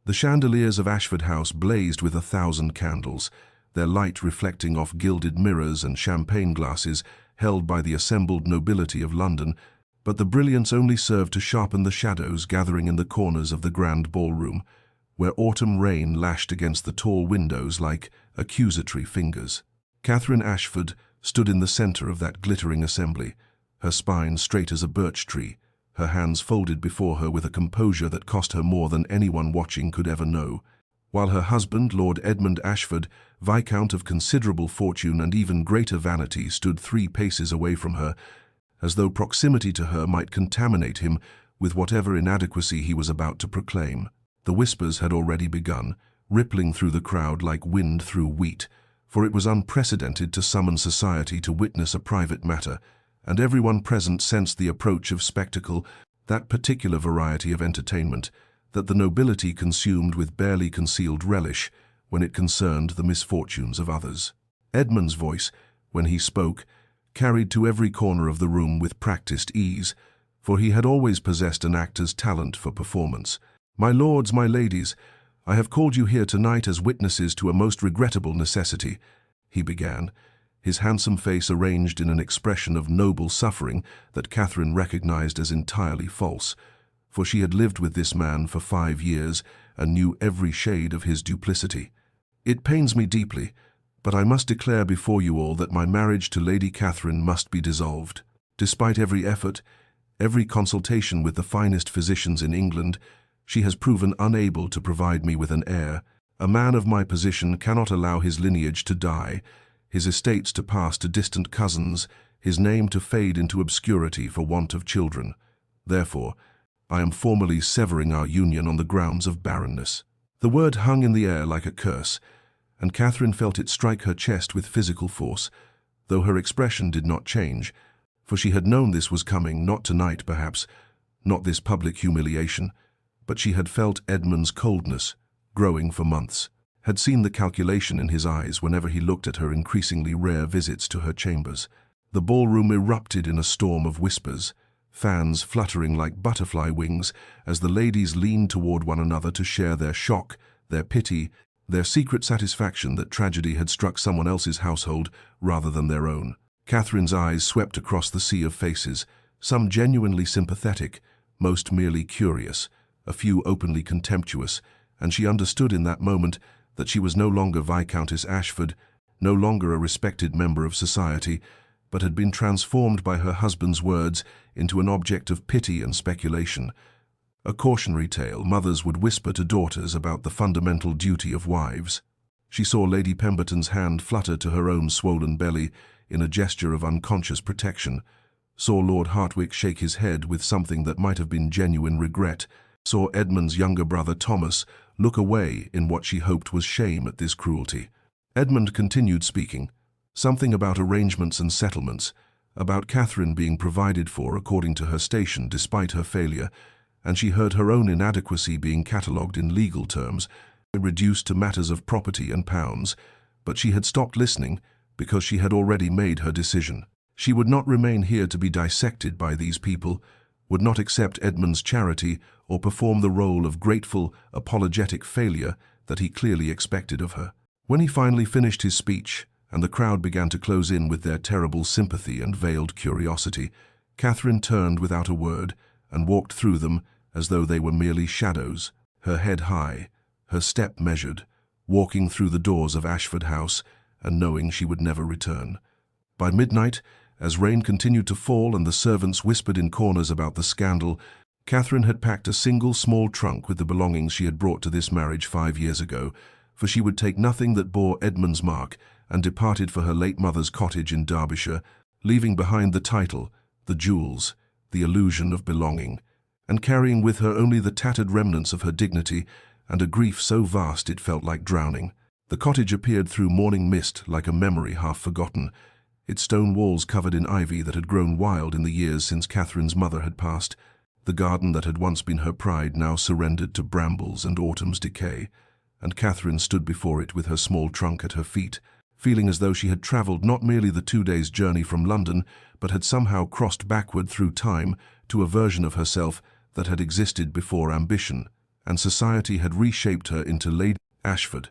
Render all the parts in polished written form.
The chandeliers of Ashford House blazed with 1,000 candles, their light reflecting off gilded mirrors and champagne glasses held by the assembled nobility of London, but the brilliance only served to sharpen the shadows gathering in the corners of the grand ballroom, where autumn rain lashed against the tall windows like accusatory fingers. Catherine Ashford stood in the center of that glittering assembly, her spine straight as a birch tree, her hands folded before her with a composure that cost her more than anyone watching could ever know, while her husband, Lord Edmund Ashford, Viscount of considerable fortune and even greater vanity, stood 3 paces away from her, as though proximity to her might contaminate him with whatever inadequacy he was about to proclaim. The whispers had already begun, rippling through the crowd like wind through wheat, for it was unprecedented to summon society to witness a private matter, and everyone present sensed the approach of spectacle, that particular variety of entertainment that the nobility consumed with barely concealed relish when it concerned the misfortunes of others. Edmund's voice, when he spoke, carried to every corner of the room with practiced ease, for he had always possessed an actor's talent for performance. "My lords, my ladies, I have called you here tonight as witnesses to a most regrettable necessity," he began, his handsome face arranged in an expression of noble suffering that Catherine recognized as entirely false, for she had lived with this man for 5 years and knew every shade of his duplicity. "It pains me deeply, but I must declare before you all that my marriage to Lady Catherine must be dissolved. Despite every effort, every consultation with the finest physicians in England, she has proven unable to provide me with an heir. A man of my position cannot allow his lineage to die, his estates to pass to distant cousins, his name to fade into obscurity for want of children. Therefore, I am formally severing our union on the grounds of barrenness." The word hung in the air like a curse, and Catherine felt it strike her chest with physical force, though her expression did not change, for she had known this was coming, not tonight perhaps, not this public humiliation, but she had felt Edmund's coldness growing for months, had seen the calculation in his eyes whenever he looked at her increasingly rare visits to her chambers. The ballroom erupted in a storm of whispers, fans fluttering like butterfly wings as the ladies leaned toward one another to share their shock, their pity, their secret satisfaction that tragedy had struck someone else's household rather than their own. Catherine's eyes swept across the sea of faces, some genuinely sympathetic, most merely curious, a few openly contemptuous, and she understood in that moment that she was no longer Viscountess Ashford, no longer a respected member of society, but had been transformed by her husband's words into an object of pity and speculation, a cautionary tale mothers would whisper to daughters about the fundamental duty of wives. She saw Lady Pemberton's hand flutter to her own swollen belly in a gesture of unconscious protection, saw Lord Hartwick shake his head with something that might have been genuine regret, saw Edmund's younger brother Thomas look away in what she hoped was shame at this cruelty. Edmund continued speaking, something about arrangements and settlements, about Catherine being provided for according to her station despite her failure, and she heard her own inadequacy being catalogued in legal terms, reduced to matters of property and pounds, but she had stopped listening because she had already made her decision. She would not remain here to be dissected by these people, would not accept Edmund's charity or perform the role of grateful, apologetic failure that he clearly expected of her. When he finally finished his speech, and the crowd began to close in with their terrible sympathy and veiled curiosity, Catherine turned without a word and walked through them as though they were merely shadows, her head high, her step measured, walking through the doors of Ashford House and knowing she would never return. By midnight, as rain continued to fall and the servants whispered in corners about the scandal, Catherine had packed a single small trunk with the belongings she had brought to this marriage 5 years ago, for she would take nothing that bore Edmund's mark, and departed for her late mother's cottage in Derbyshire, leaving behind the title, the jewels, the illusion of belonging, and carrying with her only the tattered remnants of her dignity and a grief so vast it felt like drowning. The cottage appeared through morning mist like a memory half forgotten, its stone walls covered in ivy that had grown wild in the years since Catherine's mother had passed, the garden that had once been her pride now surrendered to brambles and autumn's decay, and Catherine stood before it with her small trunk at her feet, feeling as though she had travelled not merely the 2 days' journey from London, but had somehow crossed backward through time to a version of herself that had existed before ambition and society had reshaped her into Lady Ashford.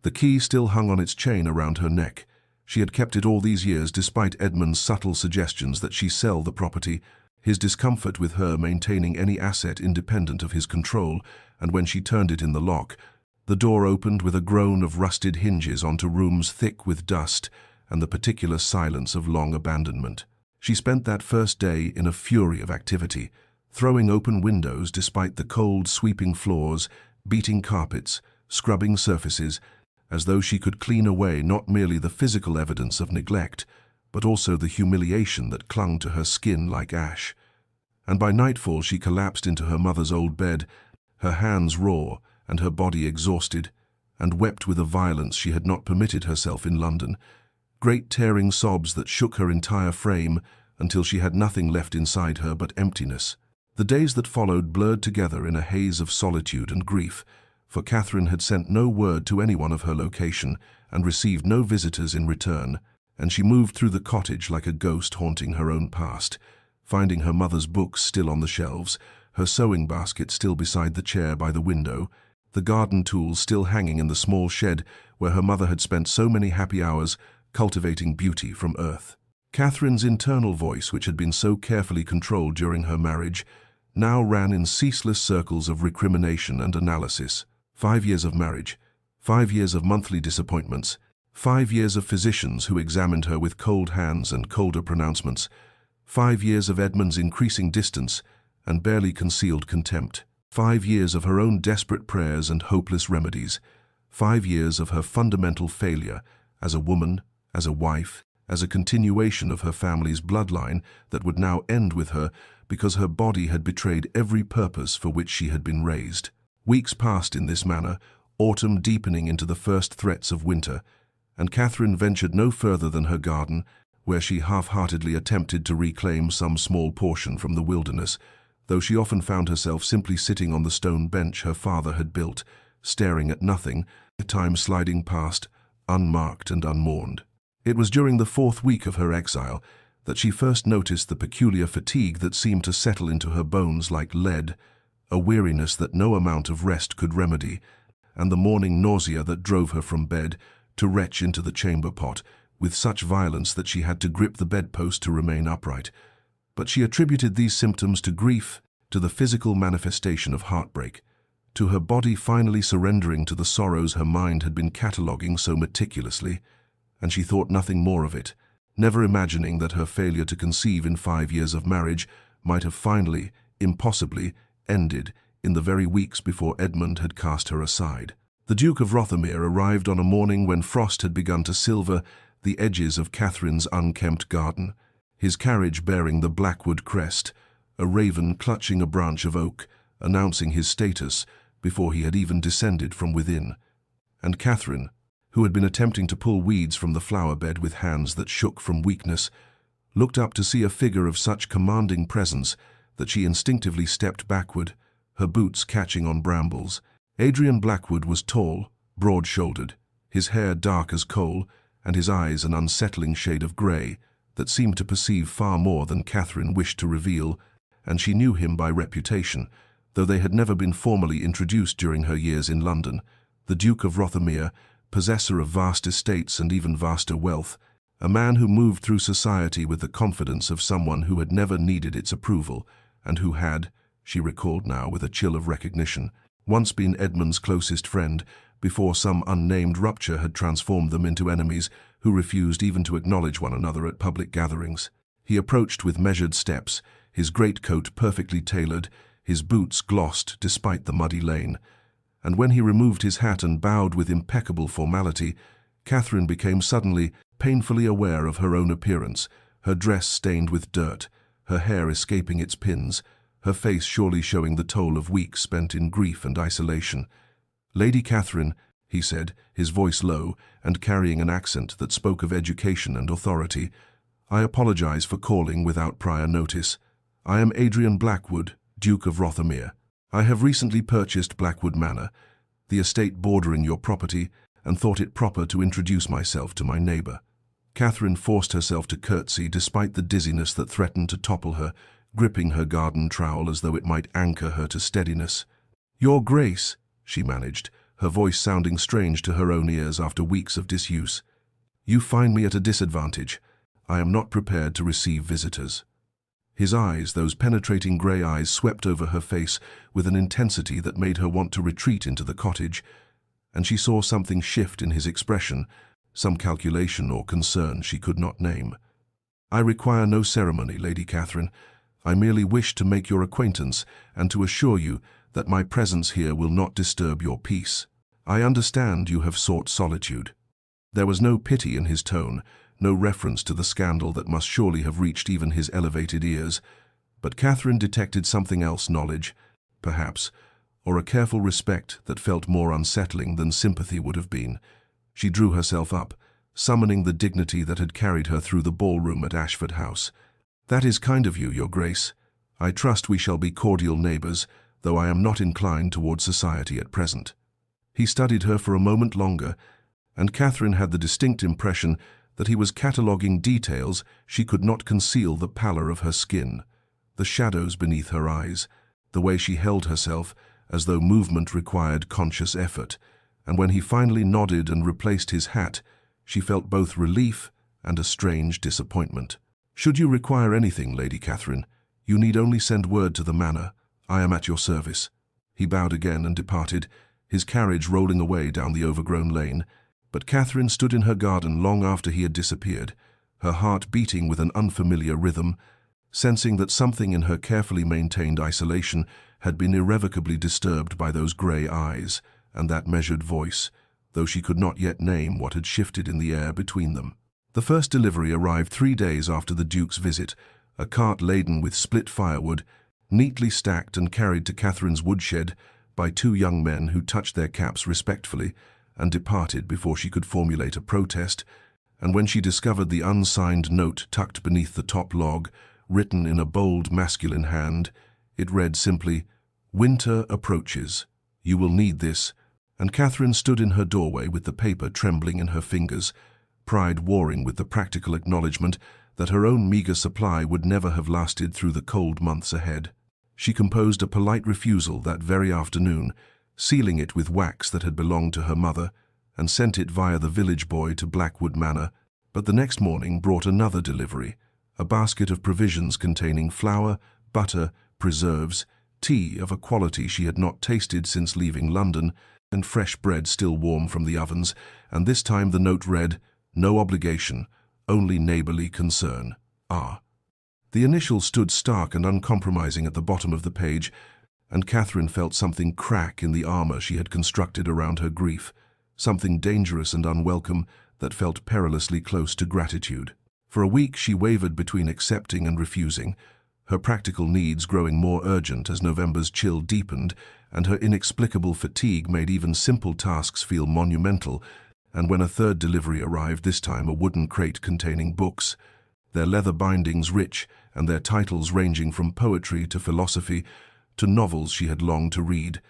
The key still hung on its chain around her neck. She had kept it all these years despite Edmund's subtle suggestions that she sell the property, his discomfort with her maintaining any asset independent of his control, and when she turned it in the lock, the door opened with a groan of rusted hinges onto rooms thick with dust and the particular silence of long abandonment. She spent that first day in a fury of activity, throwing open windows despite the cold, sweeping floors, beating carpets, scrubbing surfaces, as though she could clean away not merely the physical evidence of neglect, but also the humiliation that clung to her skin like ash. And by nightfall she collapsed into her mother's old bed, her hands raw and her body exhausted, and wept with a violence she had not permitted herself in London, great tearing sobs that shook her entire frame until she had nothing left inside her but emptiness. The days that followed blurred together in a haze of solitude and grief, for Catherine had sent no word to anyone of her location and received no visitors in return, and she moved through the cottage like a ghost haunting her own past, finding her mother's books still on the shelves, her sewing basket still beside the chair by the window, the garden tools still hanging in the small shed where her mother had spent so many happy hours cultivating beauty from earth. Catherine's internal voice, which had been so carefully controlled during her marriage, now ran in ceaseless circles of recrimination and analysis. 5 years of marriage, 5 years of monthly disappointments, 5 years of physicians who examined her with cold hands and colder pronouncements, 5 years of Edmund's increasing distance and barely concealed contempt, 5 years of her own desperate prayers and hopeless remedies, 5 years of her fundamental failure as a woman, as a wife, as a continuation of her family's bloodline that would now end with her because her body had betrayed every purpose for which she had been raised. Weeks passed in this manner, autumn deepening into the first threats of winter, and Catherine ventured no further than her garden, where she half-heartedly attempted to reclaim some small portion from the wilderness, though she often found herself simply sitting on the stone bench her father had built, staring at nothing, time sliding past, unmarked and unmourned. It was during the 4th week of her exile that she first noticed the peculiar fatigue that seemed to settle into her bones like lead, a weariness that no amount of rest could remedy, and the morning nausea that drove her from bed to retch into the chamber pot with such violence that she had to grip the bedpost to remain upright. But she attributed these symptoms to grief, to the physical manifestation of heartbreak, to her body finally surrendering to the sorrows her mind had been cataloguing so meticulously, and she thought nothing more of it, never imagining that her failure to conceive in 5 years of marriage might have finally, impossibly, ended in the very weeks before Edmund had cast her aside. The Duke of Rothermere arrived on a morning when frost had begun to silver the edges of Catherine's unkempt garden, his carriage bearing the Blackwood crest, a raven clutching a branch of oak, announcing his status before he had even descended from within. And Catherine, who had been attempting to pull weeds from the flower bed with hands that shook from weakness, looked up to see a figure of such commanding presence that she instinctively stepped backward, her boots catching on brambles. Adrian Blackwood was tall, broad-shouldered, his hair dark as coal, and his eyes an unsettling shade of grey that seemed to perceive far more than Catherine wished to reveal, and she knew him by reputation, though they had never been formally introduced during her years in London. The Duke of Rothermere, possessor of vast estates and even vaster wealth, a man who moved through society with the confidence of someone who had never needed its approval, and who had, she recalled now with a chill of recognition, once been Edmund's closest friend, before some unnamed rupture had transformed them into enemies who refused even to acknowledge one another at public gatherings. He approached with measured steps, his greatcoat perfectly tailored, his boots glossed despite the muddy lane, and when he removed his hat and bowed with impeccable formality, Catherine became suddenly painfully aware of her own appearance, her dress stained with dirt, her hair escaping its pins, her face surely showing the toll of weeks spent in grief and isolation. "Lady Catherine," he said, his voice low and carrying an accent that spoke of education and authority, "I apologize for calling without prior notice. I am Adrian Blackwood, Duke of Rothermere. I have recently purchased Blackwood Manor, the estate bordering your property, and thought it proper to introduce myself to my neighbour." Catherine forced herself to curtsy despite the dizziness that threatened to topple her, gripping her garden trowel as though it might anchor her to steadiness. "Your Grace," she managed, her voice sounding strange to her own ears after weeks of disuse. "You find me at a disadvantage. I am not prepared to receive visitors." His eyes, those penetrating grey eyes, swept over her face with an intensity that made her want to retreat into the cottage, and she saw something shift in his expression, some calculation or concern she could not name. "I require no ceremony, Lady Catherine. I merely wish to make your acquaintance and to assure you that my presence here will not disturb your peace. I understand you have sought solitude." There was no pity in his tone, no reference to the scandal that must surely have reached even his elevated ears, but Catherine detected something else: knowledge, perhaps, or a careful respect that felt more unsettling than sympathy would have been. She drew herself up, summoning the dignity that had carried her through the ballroom at Ashford House. "That is kind of you, Your Grace. I trust we shall be cordial neighbours, though I am not inclined toward society at present." He studied her for a moment longer, and Catherine had the distinct impression that he was cataloguing details she could not conceal: the pallor of her skin, the shadows beneath her eyes, the way she held herself as though movement required conscious effort, and when he finally nodded and replaced his hat, she felt both relief and a strange disappointment. "Should you require anything, Lady Catherine, you need only send word to the manor. I am at your service." He bowed again and departed, his carriage rolling away down the overgrown lane, but Catherine stood in her garden long after he had disappeared, her heart beating with an unfamiliar rhythm, sensing that something in her carefully maintained isolation had been irrevocably disturbed by those grey eyes and that measured voice, though she could not yet name what had shifted in the air between them. The first delivery arrived 3 days after the Duke's visit, a cart laden with split firewood, neatly stacked and carried to Catherine's woodshed by 2 young men who touched their caps respectfully and departed before she could formulate a protest, and when she discovered the unsigned note tucked beneath the top log, written in a bold masculine hand, it read simply, "Winter approaches. You will need this," and Catherine stood in her doorway with the paper trembling in her fingers, pride warring with the practical acknowledgement that her own meagre supply would never have lasted through the cold months ahead. She composed a polite refusal that very afternoon, sealing it with wax that had belonged to her mother, and sent it via the village boy to Blackwood Manor, but the next morning brought another delivery, a basket of provisions containing flour, butter, preserves, tea of a quality she had not tasted since leaving London, and fresh bread still warm from the ovens, and this time the note read, "No obligation, only neighbourly concern. R." The initials stood stark and uncompromising at the bottom of the page, and Catherine felt something crack in the armour she had constructed around her grief, something dangerous and unwelcome that felt perilously close to gratitude. For a week she wavered between accepting and refusing, her practical needs growing more urgent as November's chill deepened, and her inexplicable fatigue made even simple tasks feel monumental. And when a third delivery arrived, this time a wooden crate containing books, their leather bindings rich and their titles ranging from poetry to philosophy to novels she had longed to read,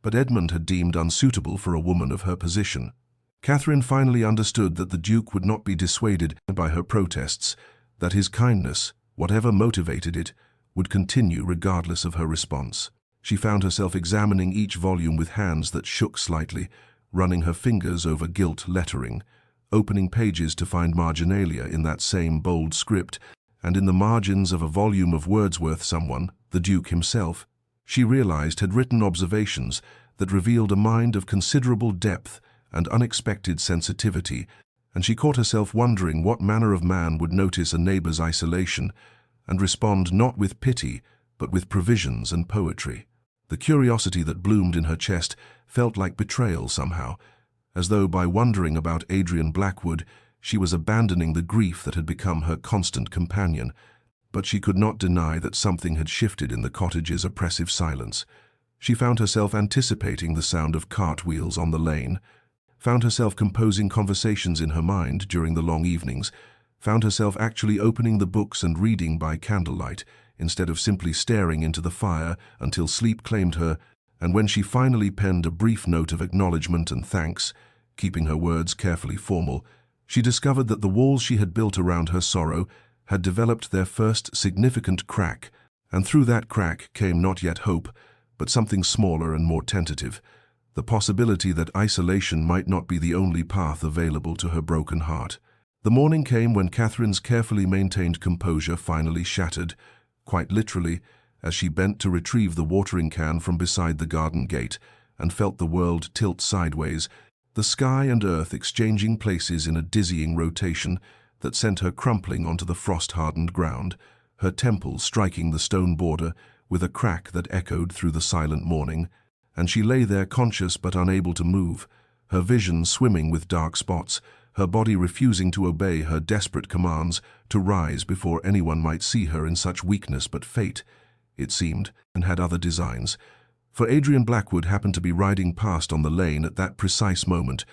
but Edmund had deemed unsuitable for a woman of her position. Catherine finally understood that the Duke would not be dissuaded by her protests, that his kindness, whatever motivated it, would continue regardless of her response. She found herself examining each volume with hands that shook slightly, running her fingers over gilt lettering, opening pages to find marginalia in that same bold script, and in the margins of a volume of Wordsworth someone, the Duke himself, she realized had written observations that revealed a mind of considerable depth and unexpected sensitivity, and she caught herself wondering what manner of man would notice a neighbour's isolation and respond not with pity but with provisions and poetry. The curiosity that bloomed in her chest felt like betrayal somehow, as though by wondering about Adrian Blackwood she was abandoning the grief that had become her constant companion. But she could not deny that something had shifted in the cottage's oppressive silence. She found herself anticipating the sound of cartwheels on the lane, found herself composing conversations in her mind during the long evenings, found herself actually opening the books and reading by candlelight instead of simply staring into the fire until sleep claimed her, and when she finally penned a brief note of acknowledgement and thanks, keeping her words carefully formal, she discovered that the walls she had built around her sorrow had developed their first significant crack, and through that crack came not yet hope, but something smaller and more tentative, the possibility that isolation might not be the only path available to her broken heart. The morning came when Catherine's carefully maintained composure finally shattered, quite literally, as she bent to retrieve the watering can from beside the garden gate and felt the world tilt sideways, the sky and earth exchanging places in a dizzying rotation that sent her crumpling onto the frost-hardened ground, her temples striking the stone border with a crack that echoed through the silent morning, and she lay there conscious but unable to move, her vision swimming with dark spots, her body refusing to obey her desperate commands to rise before anyone might see her in such weakness. But fate, it seemed, and had other designs. For Adrian Blackwood happened to be riding past on the lane at that precise moment,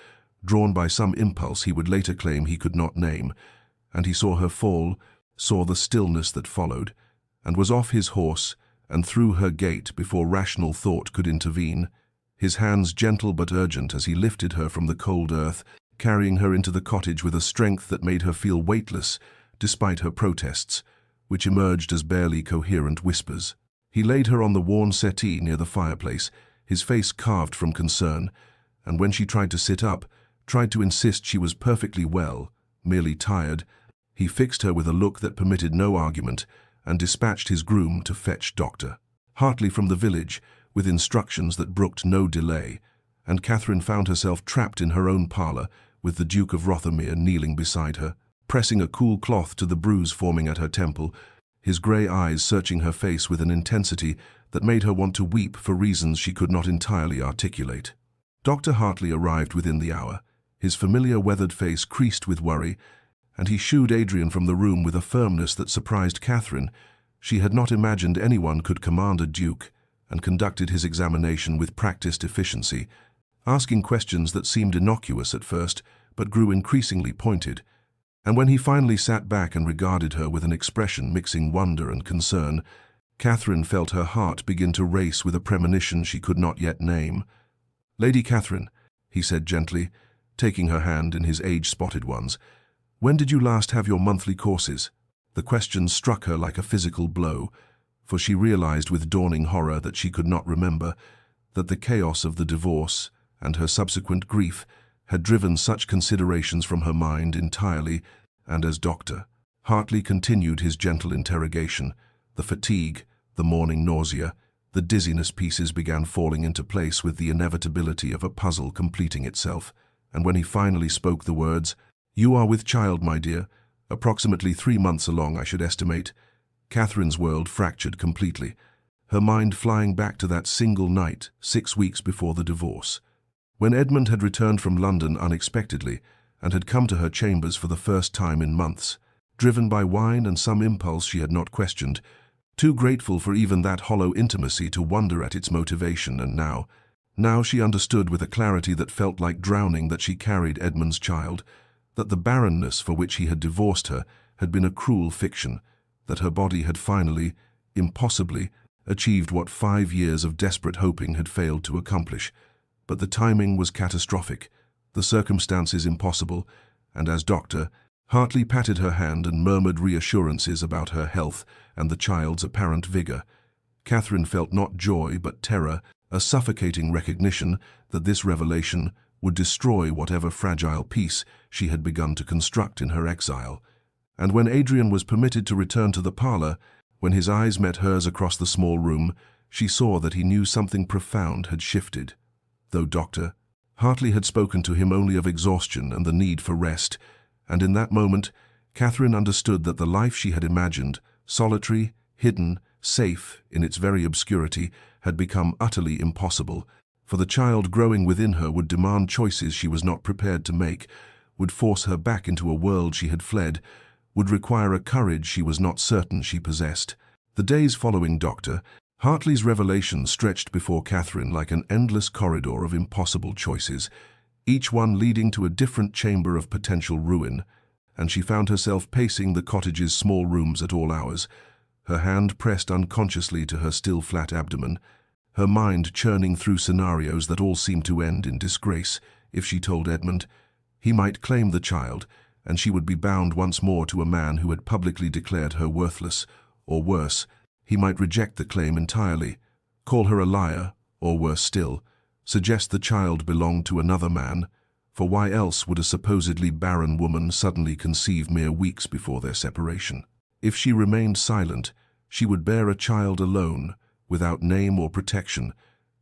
drawn by some impulse he would later claim he could not name, and he saw her fall, saw the stillness that followed, and was off his horse and through her gate before rational thought could intervene, his hands gentle but urgent as he lifted her from the cold earth, carrying her into the cottage with a strength that made her feel weightless, despite her protests, which emerged as barely coherent whispers. He laid her on the worn settee near the fireplace, his face carved from concern, and when she tried to sit up, tried to insist she was perfectly well, merely tired, he fixed her with a look that permitted no argument and dispatched his groom to fetch Dr. Hartley from the village, with instructions that brooked no delay, and Catherine found herself trapped in her own parlour, with the Duke of Rothermere kneeling beside her, pressing a cool cloth to the bruise forming at her temple, his grey eyes searching her face with an intensity that made her want to weep for reasons she could not entirely articulate. Dr. Hartley arrived within the hour, his familiar weathered face creased with worry, and he shooed Adrian from the room with a firmness that surprised Catherine. She had not imagined anyone could command a duke, and conducted his examination with practiced efficiency, asking questions that seemed innocuous at first, but grew increasingly pointed. And when he finally sat back and regarded her with an expression mixing wonder and concern, Catherine felt her heart begin to race with a premonition she could not yet name. "Lady Catherine," he said gently, taking her hand in his age-spotted ones, "when did you last have your monthly courses?" The question struck her like a physical blow, for she realized with dawning horror that she could not remember, that the chaos of the divorce and her subsequent grief had driven such considerations from her mind entirely, and as Dr. Hartley continued his gentle interrogation, the fatigue, the morning nausea, the dizziness pieces began falling into place with the inevitability of a puzzle completing itself, and when he finally spoke the words, "You are with child, my dear, approximately 3 months along, I should estimate," Catherine's world fractured completely, her mind flying back to that single night 6 weeks before the divorce, when Edmund had returned from London unexpectedly and had come to her chambers for the first time in months, driven by wine and some impulse she had not questioned, too grateful for even that hollow intimacy to wonder at its motivation. And now she understood with a clarity that felt like drowning that she carried Edmund's child, that the barrenness for which he had divorced her had been a cruel fiction, that her body had finally, impossibly, achieved what 5 years of desperate hoping had failed to accomplish. But the timing was catastrophic, the circumstances impossible, and as Dr. Hartley patted her hand and murmured reassurances about her health and the child's apparent vigor, Catherine felt not joy but terror, a suffocating recognition that this revelation would destroy whatever fragile peace she had begun to construct in her exile. And when Adrian was permitted to return to the parlour, when his eyes met hers across the small room, she saw that he knew something profound had shifted. Though Dr. Hartley had spoken to him only of exhaustion and the need for rest, and in that moment, Catherine understood that the life she had imagined, solitary, hidden, safe in its very obscurity, had become utterly impossible, for the child growing within her would demand choices she was not prepared to make, would force her back into a world she had fled, would require a courage she was not certain she possessed. The days following Dr. Hartley's revelation stretched before Catherine like an endless corridor of impossible choices, each one leading to a different chamber of potential ruin, and she found herself pacing the cottage's small rooms at all hours, her hand pressed unconsciously to her still flat abdomen, her mind churning through scenarios that all seemed to end in disgrace. If she told Edmund, he might claim the child, and she would be bound once more to a man who had publicly declared her worthless, or worse, he might reject the claim entirely. Call her a liar, or worse still, suggest the child belonged to another man, for why else would a supposedly barren woman suddenly conceive mere weeks before their separation? If she remained silent, she would bear a child alone, without name or protection,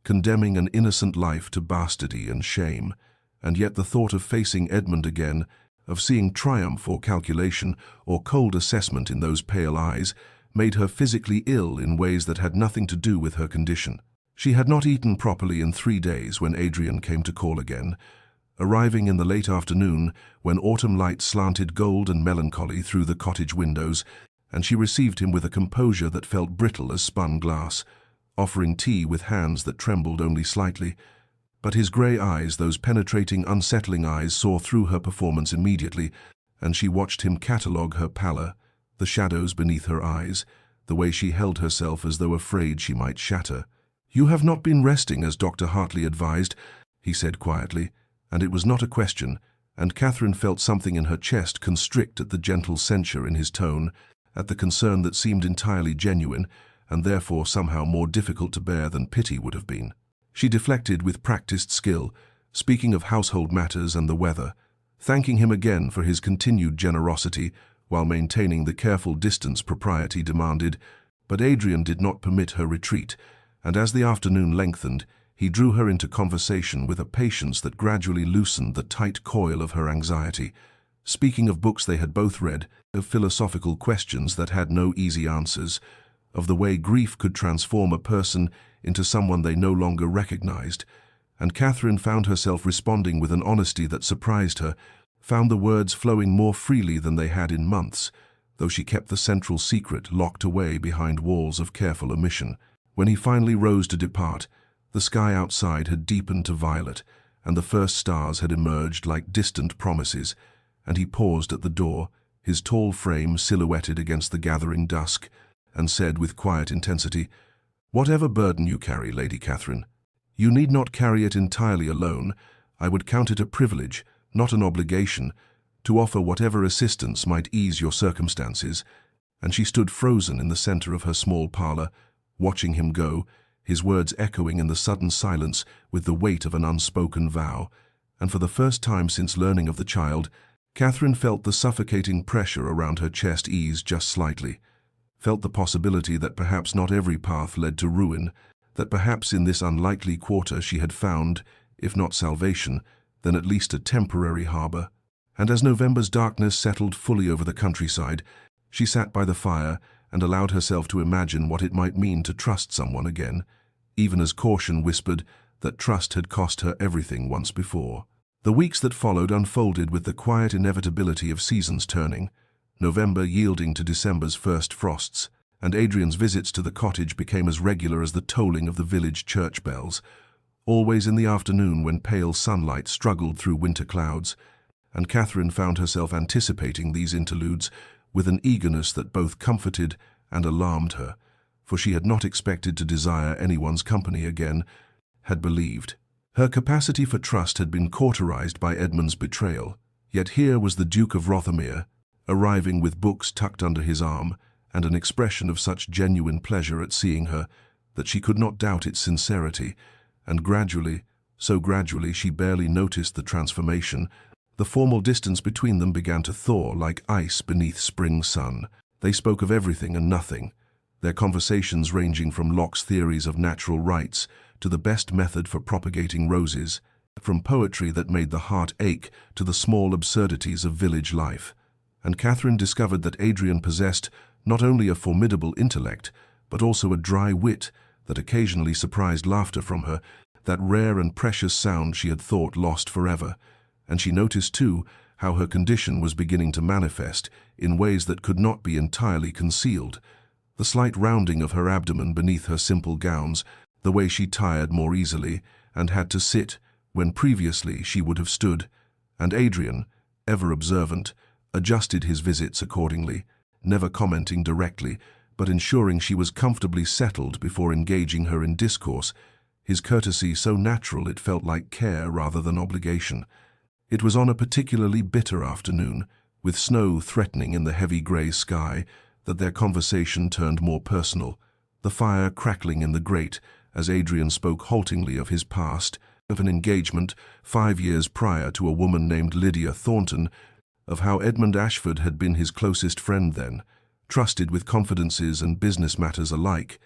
condemning an innocent life to bastardy and shame. And yet the thought of facing Edmund again, of seeing triumph or calculation or cold assessment in those pale eyes, made her physically ill in ways that had nothing to do with her condition. She had not eaten properly in 3 days when Adrian came to call again, arriving in the late afternoon when autumn light slanted gold and melancholy through the cottage windows, and she received him with a composure that felt brittle as spun glass, offering tea with hands that trembled only slightly. But his grey eyes, those penetrating, unsettling eyes, saw through her performance immediately, and she watched him catalogue her pallor, the shadows beneath her eyes, the way she held herself as though afraid she might shatter. "You have not been resting, as Dr. Hartley advised," he said quietly, and it was not a question, and Catherine felt something in her chest constrict at the gentle censure in his tone, at the concern that seemed entirely genuine, and therefore somehow more difficult to bear than pity would have been. She deflected with practiced skill, speaking of household matters and the weather, thanking him again for his continued generosity while maintaining the careful distance propriety demanded, but Adrian did not permit her retreat, and as the afternoon lengthened, he drew her into conversation with a patience that gradually loosened the tight coil of her anxiety, speaking of books they had both read, of philosophical questions that had no easy answers, of the way grief could transform a person into someone they no longer recognized, and Catherine found herself responding with an honesty that surprised her, found the words flowing more freely than they had in months, though she kept the central secret locked away behind walls of careful omission. When he finally rose to depart, the sky outside had deepened to violet, and the first stars had emerged like distant promises, and he paused at the door, his tall frame silhouetted against the gathering dusk, and said with quiet intensity, "Whatever burden you carry, Lady Catherine, you need not carry it entirely alone. I would count it a privilege, not an obligation, to offer whatever assistance might ease your circumstances." And she stood frozen in the center of her small parlor, watching him go, his words echoing in the sudden silence with the weight of an unspoken vow. And for the first time since learning of the child, Catherine felt the suffocating pressure around her chest ease just slightly, felt the possibility that perhaps not every path led to ruin, that perhaps in this unlikely quarter she had found, if not salvation, then at least a temporary harbor. And as November's darkness settled fully over the countryside, she sat by the fire and allowed herself to imagine what it might mean to trust someone again, even as caution whispered that trust had cost her everything once before. The weeks that followed unfolded with the quiet inevitability of seasons turning, November yielding to December's first frosts, and Adrian's visits to the cottage became as regular as the tolling of the village church bells, always in the afternoon when pale sunlight struggled through winter clouds, and Catherine found herself anticipating these interludes with an eagerness that both comforted and alarmed her, for she had not expected to desire anyone's company again, had believed. Her capacity for trust had been cauterized by Edmund's betrayal, yet here was the Duke of Rothermere, arriving with books tucked under his arm, and an expression of such genuine pleasure at seeing her that she could not doubt its sincerity, and gradually, so gradually she barely noticed the transformation, the formal distance between them began to thaw like ice beneath spring sun. They spoke of everything and nothing, their conversations ranging from Locke's theories of natural rights to the best method for propagating roses, from poetry that made the heart ache to the small absurdities of village life. And Catherine discovered that Adrian possessed not only a formidable intellect, but also a dry wit that occasionally surprised laughter from her, that rare and precious sound she had thought lost forever. And she noticed, too, how her condition was beginning to manifest in ways that could not be entirely concealed. The slight rounding of her abdomen beneath her simple gowns, the way she tired more easily and had to sit when previously she would have stood, and Adrian, ever observant, adjusted his visits accordingly, never commenting directly, but ensuring she was comfortably settled before engaging her in discourse, his courtesy so natural it felt like care rather than obligation. It was on a particularly bitter afternoon, with snow threatening in the heavy grey sky, that their conversation turned more personal, the fire crackling in the grate as Adrian spoke haltingly of his past, of an engagement 5 years prior to a woman named Lydia Thornton, of how Edmund Ashford had been his closest friend then, trusted with confidences and business matters alike,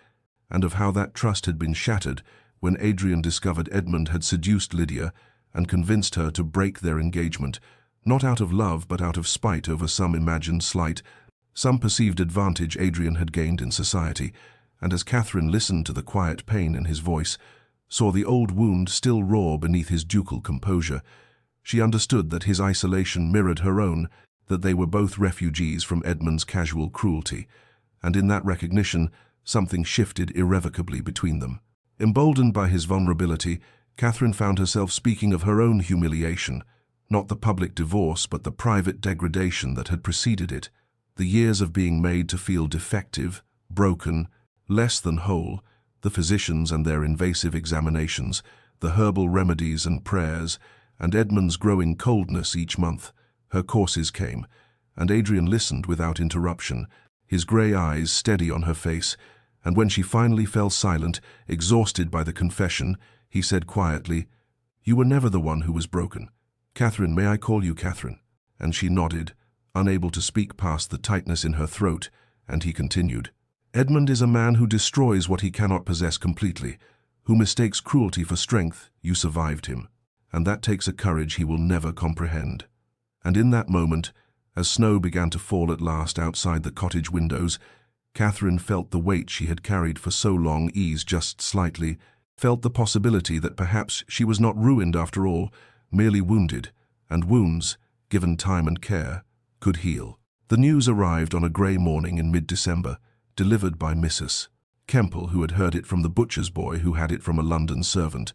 and of how that trust had been shattered when Adrian discovered Edmund had seduced Lydia and convinced her to break their engagement, not out of love but out of spite over some imagined slight, some perceived advantage Adrian had gained in society. And as Catherine listened to the quiet pain in his voice, saw the old wound still raw beneath his ducal composure, she understood that his isolation mirrored her own, that they were both refugees from Edmund's casual cruelty, and in that recognition, something shifted irrevocably between them. Emboldened by his vulnerability, Catherine found herself speaking of her own humiliation, not the public divorce but the private degradation that had preceded it, the years of being made to feel defective, broken, less than whole, the physicians and their invasive examinations, the herbal remedies and prayers, and Edmund's growing coldness each month. Her courses came, and Adrian listened without interruption, his grey eyes steady on her face, and when she finally fell silent, exhausted by the confession, he said quietly, "You were never the one who was broken. Catherine, may I call you Catherine?" And she nodded, unable to speak past the tightness in her throat, and he continued, "Edmund is a man who destroys what he cannot possess completely, who mistakes cruelty for strength. You survived him, and that takes a courage he will never comprehend." And in that moment, as snow began to fall at last outside the cottage windows, Catherine felt the weight she had carried for so long ease just slightly, felt the possibility that perhaps she was not ruined after all, merely wounded, and wounds, given time and care, could heal. The news arrived on a grey morning in mid-December, delivered by Mrs. Kemple, who had heard it from the butcher's boy who had it from a London servant,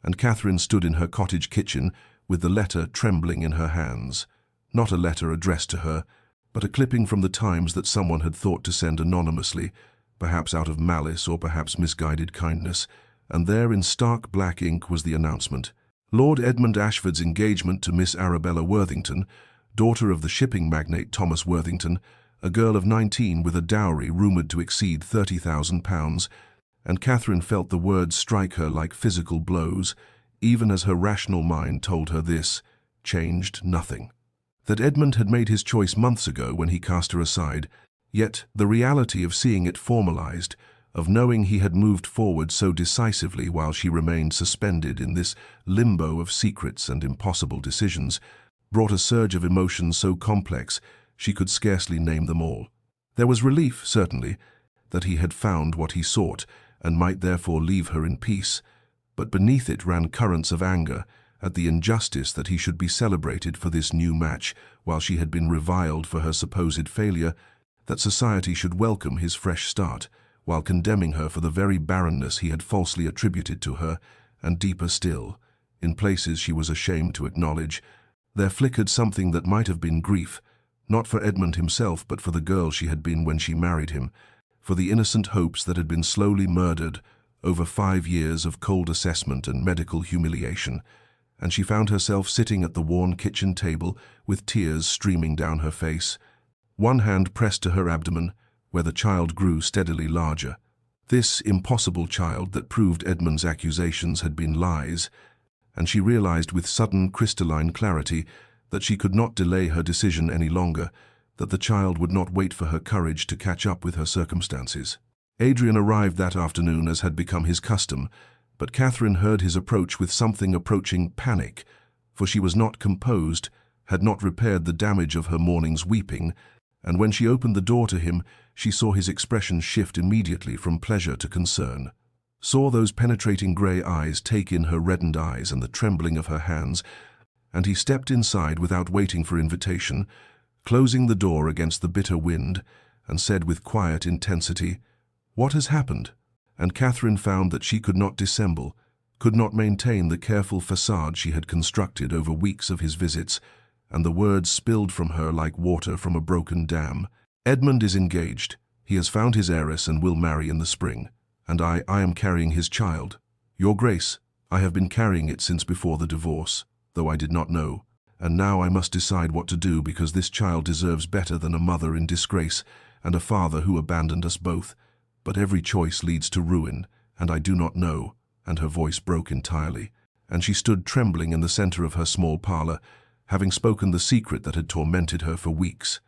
and Catherine stood in her cottage kitchen with the letter trembling in her hands. Not a letter addressed to her, but a clipping from the Times that someone had thought to send anonymously, perhaps out of malice or perhaps misguided kindness, and there in stark black ink was the announcement: Lord Edmund Ashford's engagement to Miss Arabella Worthington, daughter of the shipping magnate Thomas Worthington, a girl of 19 with a dowry rumoured to exceed £30,000, and Catherine felt the words strike her like physical blows, even as her rational mind told her this changed nothing. That Edmund had made his choice months ago when he cast her aside, yet the reality of seeing it formalized, of knowing he had moved forward so decisively while she remained suspended in this limbo of secrets and impossible decisions, brought a surge of emotions so complex she could scarcely name them all. There was relief, certainly, that he had found what he sought and might therefore leave her in peace, but beneath it ran currents of anger at the injustice that he should be celebrated for this new match while she had been reviled for her supposed failure, that society should welcome his fresh start while condemning her for the very barrenness he had falsely attributed to her, and deeper still, in places she was ashamed to acknowledge, there flickered something that might have been grief, not for Edmund himself but for the girl she had been when she married him, for the innocent hopes that had been slowly murdered over 5 years of cold assessment and medical humiliation, and she found herself sitting at the worn kitchen table with tears streaming down her face, one hand pressed to her abdomen, where the child grew steadily larger. This impossible child that proved Edmund's accusations had been lies, and she realized with sudden crystalline clarity that she could not delay her decision any longer, that the child would not wait for her courage to catch up with her circumstances. Adrian arrived that afternoon as had become his custom, but Catherine heard his approach with something approaching panic, for she was not composed, had not repaired the damage of her morning's weeping, and when she opened the door to him, she saw his expression shift immediately from pleasure to concern, saw those penetrating grey eyes take in her reddened eyes and the trembling of her hands, and he stepped inside without waiting for invitation, closing the door against the bitter wind, and said with quiet intensity, "What has happened?" And Catherine found that she could not dissemble, could not maintain the careful facade she had constructed over weeks of his visits, and the words spilled from her like water from a broken dam. "Edmund is engaged. He has found his heiress and will marry in the spring. And I am carrying his child. Your Grace, I have been carrying it since before the divorce, though I did not know. And now I must decide what to do because this child deserves better than a mother in disgrace and a father who abandoned us both. But every choice leads to ruin, and I do not know," and her voice broke entirely, and she stood trembling in the center of her small parlor, having spoken the secret that had tormented her for weeks.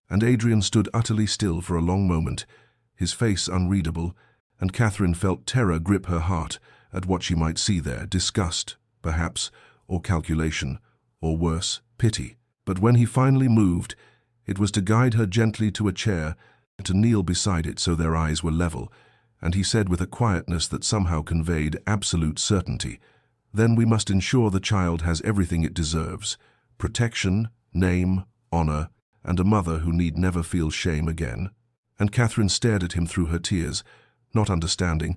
And Adrian stood utterly still for a long moment, his face unreadable, and Catherine felt terror grip her heart at what she might see there, disgust, perhaps, or calculation, or worse, pity. But when he finally moved, it was to guide her gently to a chair, to kneel beside it so their eyes were level, and he said with a quietness that somehow conveyed absolute certainty, "Then we must ensure the child has everything it deserves: protection, name, honor, and a mother who need never feel shame again." And Catherine stared at him through her tears, not understanding,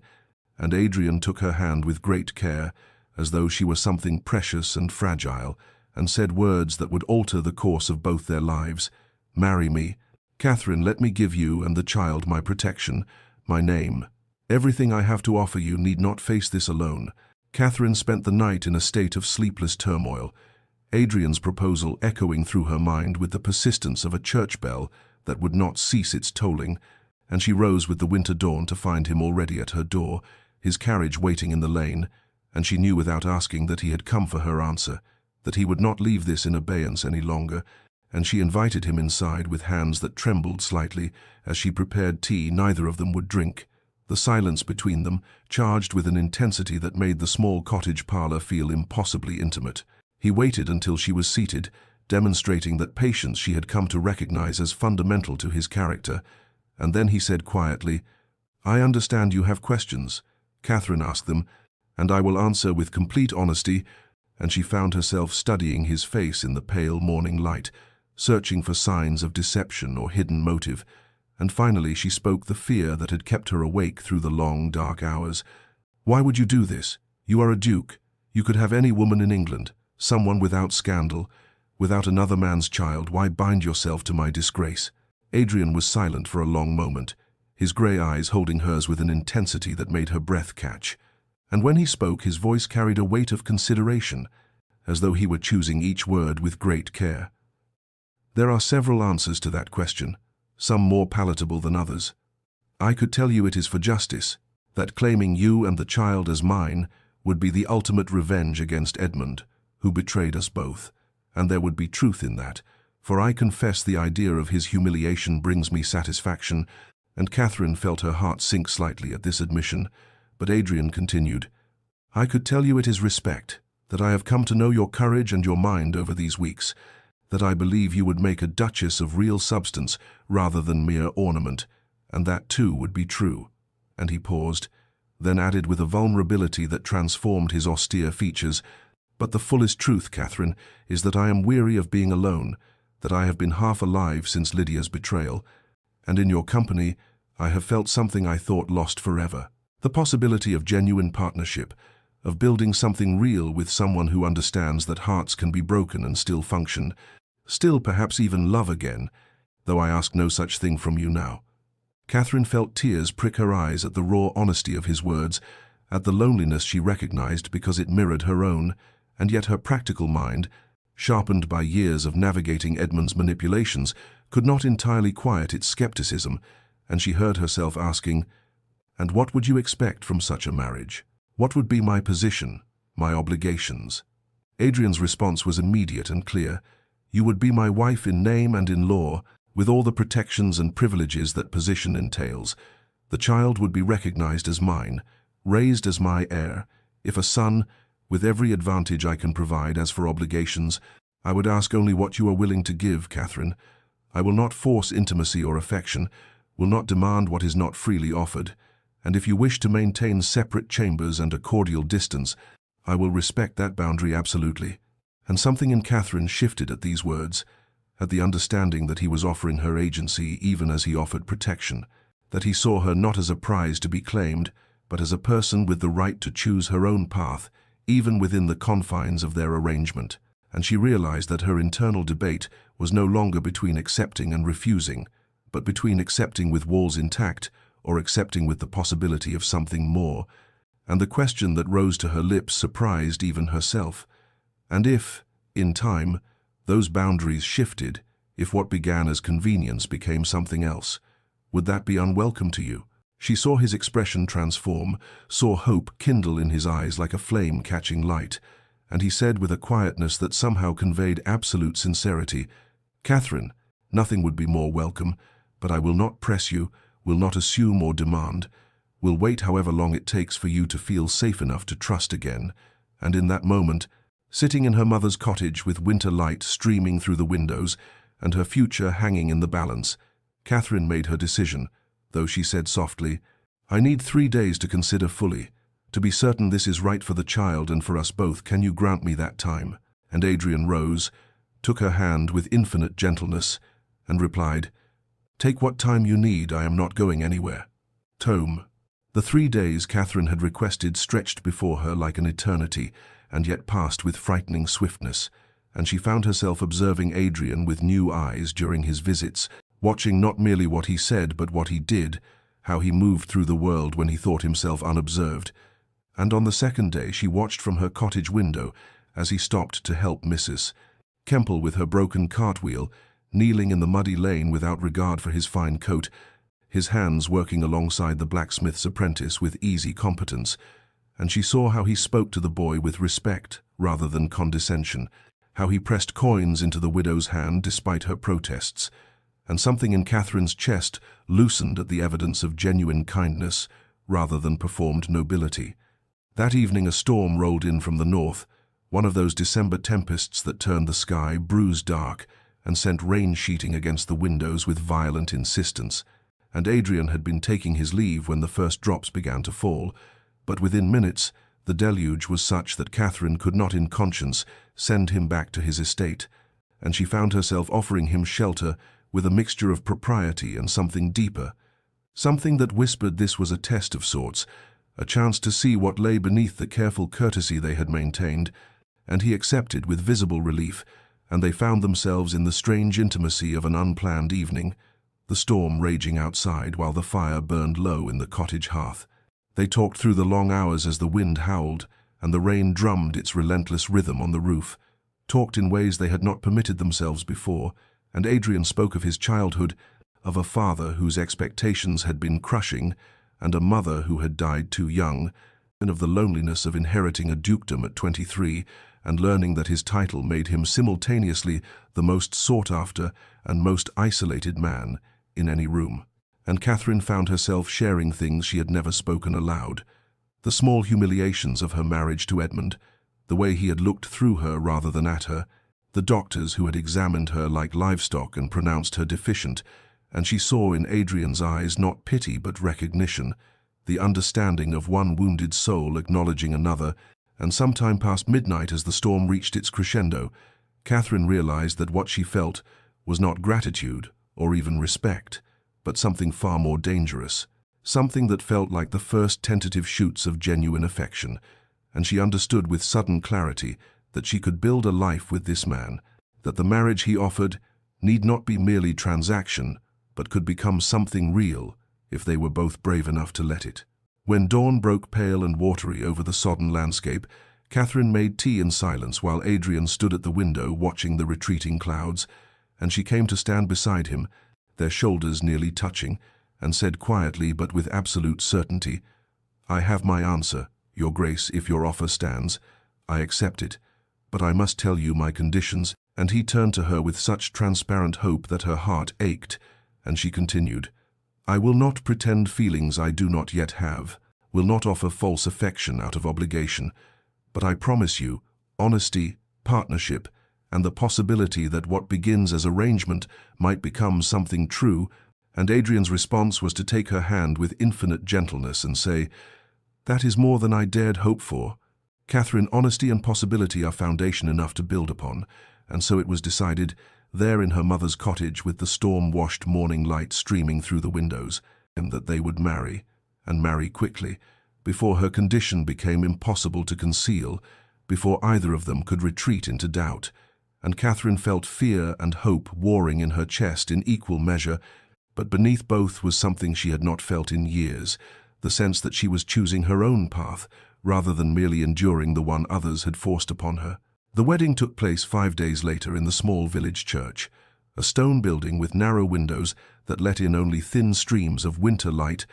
and Adrian took her hand with great care, as though she were something precious and fragile, and said words that would alter the course of both their lives. "Marry me. Catherine, let me give you and the child my protection, my name. Everything I have to offer you need not face this alone." Catherine spent the night in a state of sleepless turmoil, Adrian's proposal echoing through her mind with the persistence of a church bell that would not cease its tolling, and she rose with the winter dawn to find him already at her door, his carriage waiting in the lane, and she knew without asking that he had come for her answer, that he would not leave this in abeyance any longer, and she invited him inside with hands that trembled slightly as she prepared tea neither of them would drink. The silence between them, charged with an intensity that made the small cottage parlor feel impossibly intimate. He waited until she was seated, demonstrating that patience she had come to recognize as fundamental to his character, and then he said quietly, "I understand you have questions. Catherine, ask them, and I will answer with complete honesty," and she found herself studying his face in the pale morning light, searching for signs of deception or hidden motive, and finally she spoke the fear that had kept her awake through the long, dark hours. "Why would you do this? You are a duke. You could have any woman in England, someone without scandal, without another man's child. Why bind yourself to my disgrace?" Adrian was silent for a long moment, his grey eyes holding hers with an intensity that made her breath catch. And when he spoke, his voice carried a weight of consideration, as though he were choosing each word with great care. "There are several answers to that question, some more palatable than others. I could tell you it is for justice, that claiming you and the child as mine would be the ultimate revenge against Edmund, who betrayed us both, and there would be truth in that, for I confess the idea of his humiliation brings me satisfaction," and Catherine felt her heart sink slightly at this admission, but Adrian continued, "I could tell you it is respect, that I have come to know your courage and your mind over these weeks, that I believe you would make a duchess of real substance rather than mere ornament, and that too would be true." And he paused, then added with a vulnerability that transformed his austere features, "But the fullest truth, Catherine, is that I am weary of being alone, that I have been half alive since Lydia's betrayal, and in your company I have felt something I thought lost forever. The possibility of genuine partnership, of building something real with someone who understands that hearts can be broken and still function, still perhaps even love again, though I ask no such thing from you now." Catherine felt tears prick her eyes at the raw honesty of his words, at the loneliness she recognized because it mirrored her own, and yet her practical mind, sharpened by years of navigating Edmund's manipulations, could not entirely quiet its skepticism, and she heard herself asking, "And what would you expect from such a marriage? What would be my position, my obligations?" Adrian's response was immediate and clear. "You would be my wife in name and in law, with all the protections and privileges that position entails. The child would be recognized as mine, raised as my heir. If a son, with every advantage I can provide. As for obligations, I would ask only what you are willing to give, Catherine. I will not force intimacy or affection, will not demand what is not freely offered, and if you wish to maintain separate chambers and a cordial distance, I will respect that boundary absolutely." And something in Catherine shifted at these words, at the understanding that he was offering her agency even as he offered protection, that he saw her not as a prize to be claimed, but as a person with the right to choose her own path, even within the confines of their arrangement. And she realized that her internal debate was no longer between accepting and refusing, but between accepting with walls intact or accepting with the possibility of something more. And the question that rose to her lips surprised even herself. And if, in time, those boundaries shifted, if what began as convenience became something else, would that be unwelcome to you? She saw his expression transform, saw hope kindle in his eyes like a flame catching light, and he said with a quietness that somehow conveyed absolute sincerity, "Catherine, nothing would be more welcome, but I will not press you, will not assume or demand, will wait however long it takes for you to feel safe enough to trust again." And in that moment, sitting in her mother's cottage with winter light streaming through the windows and her future hanging in the balance, Catherine made her decision, though she said softly, "I need 3 days to consider fully. To be certain this is right for the child and for us both, can you grant me that time?" And Adrian rose, took her hand with infinite gentleness, and replied, "Take what time you need, I am not going anywhere." Tome. The 3 days Catherine had requested stretched before her like an eternity, and yet passed with frightening swiftness, and she found herself observing Adrian with new eyes during his visits, watching not merely what he said but what he did, how he moved through the world when he thought himself unobserved. And on the second day she watched from her cottage window as he stopped to help Mrs. Kemple with her broken cartwheel, kneeling in the muddy lane without regard for his fine coat, his hands working alongside the blacksmith's apprentice with easy competence, and she saw how he spoke to the boy with respect rather than condescension, how he pressed coins into the widow's hand despite her protests, and something in Catherine's chest loosened at the evidence of genuine kindness rather than performed nobility. That evening a storm rolled in from the north, one of those December tempests that turned the sky bruised dark and sent rain sheeting against the windows with violent insistence. And Adrian had been taking his leave when the first drops began to fall, but within minutes the deluge was such that Catherine could not in conscience send him back to his estate, and she found herself offering him shelter with a mixture of propriety and something deeper, something that whispered this was a test of sorts, a chance to see what lay beneath the careful courtesy they had maintained, and he accepted with visible relief, and they found themselves in the strange intimacy of an unplanned evening, the storm raging outside while the fire burned low in the cottage hearth. They talked through the long hours as the wind howled and the rain drummed its relentless rhythm on the roof, talked in ways they had not permitted themselves before, and Adrian spoke of his childhood, of a father whose expectations had been crushing, and a mother who had died too young, and of the loneliness of inheriting a dukedom at 23 and learning that his title made him simultaneously the most sought-after and most isolated man in any room. And Catherine found herself sharing things she had never spoken aloud, the small humiliations of her marriage to Edmund, the way he had looked through her rather than at her, the doctors who had examined her like livestock and pronounced her deficient, and she saw in Adrian's eyes not pity but recognition, the understanding of one wounded soul acknowledging another, and sometime past midnight as the storm reached its crescendo, Catherine realized that what she felt was not gratitude or even respect, but something far more dangerous, something that felt like the first tentative shoots of genuine affection, and she understood with sudden clarity that she could build a life with this man, that the marriage he offered need not be merely transaction, but could become something real if they were both brave enough to let it. When dawn broke pale and watery over the sodden landscape, Catherine made tea in silence while Adrian stood at the window watching the retreating clouds, and she came to stand beside him, their shoulders nearly touching, and said quietly but with absolute certainty, "I have my answer, Your Grace, if your offer stands. I accept it. But I must tell you my conditions," and he turned to her with such transparent hope that her heart ached, and she continued, "I will not pretend feelings I do not yet have, will not offer false affection out of obligation, but I promise you honesty, partnership, and the possibility that what begins as arrangement might become something true." And Adrian's response was to take her hand with infinite gentleness and say, "That is more than I dared hope for. Catherine, honesty and possibility are foundation enough to build upon," and so it was decided, there in her mother's cottage with the storm-washed morning light streaming through the windows, and that they would marry, and marry quickly, before her condition became impossible to conceal, before either of them could retreat into doubt. And Catherine felt fear and hope warring in her chest in equal measure, but beneath both was something she had not felt in years, the sense that she was choosing her own path, rather than merely enduring the one others had forced upon her. The wedding took place 5 days later in the small village church, a stone building with narrow windows that let in only thin streams of winter light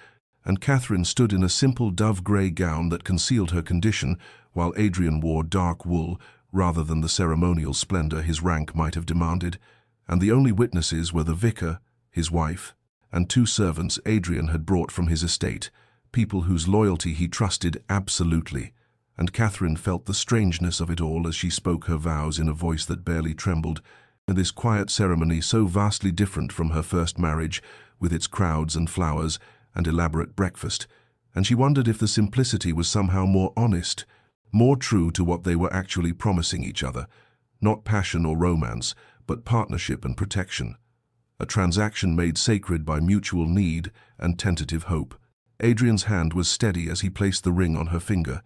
and Catherine stood in a simple dove-grey gown that concealed her condition, while Adrian wore dark wool rather than the ceremonial splendor his rank might have demanded, and the only witnesses were the vicar, his wife, and 2 servants Adrian had brought from his estate, people whose loyalty he trusted absolutely. And Catherine felt the strangeness of it all as she spoke her vows in a voice that barely trembled, and this quiet ceremony so vastly different from her first marriage, with its crowds and flowers and elaborate breakfast, and she wondered if the simplicity was somehow more honest, more true to what they were actually promising each other, not passion or romance, but partnership and protection. A transaction made sacred by mutual need and tentative hope. Adrian's hand was steady as he placed the ring on her finger,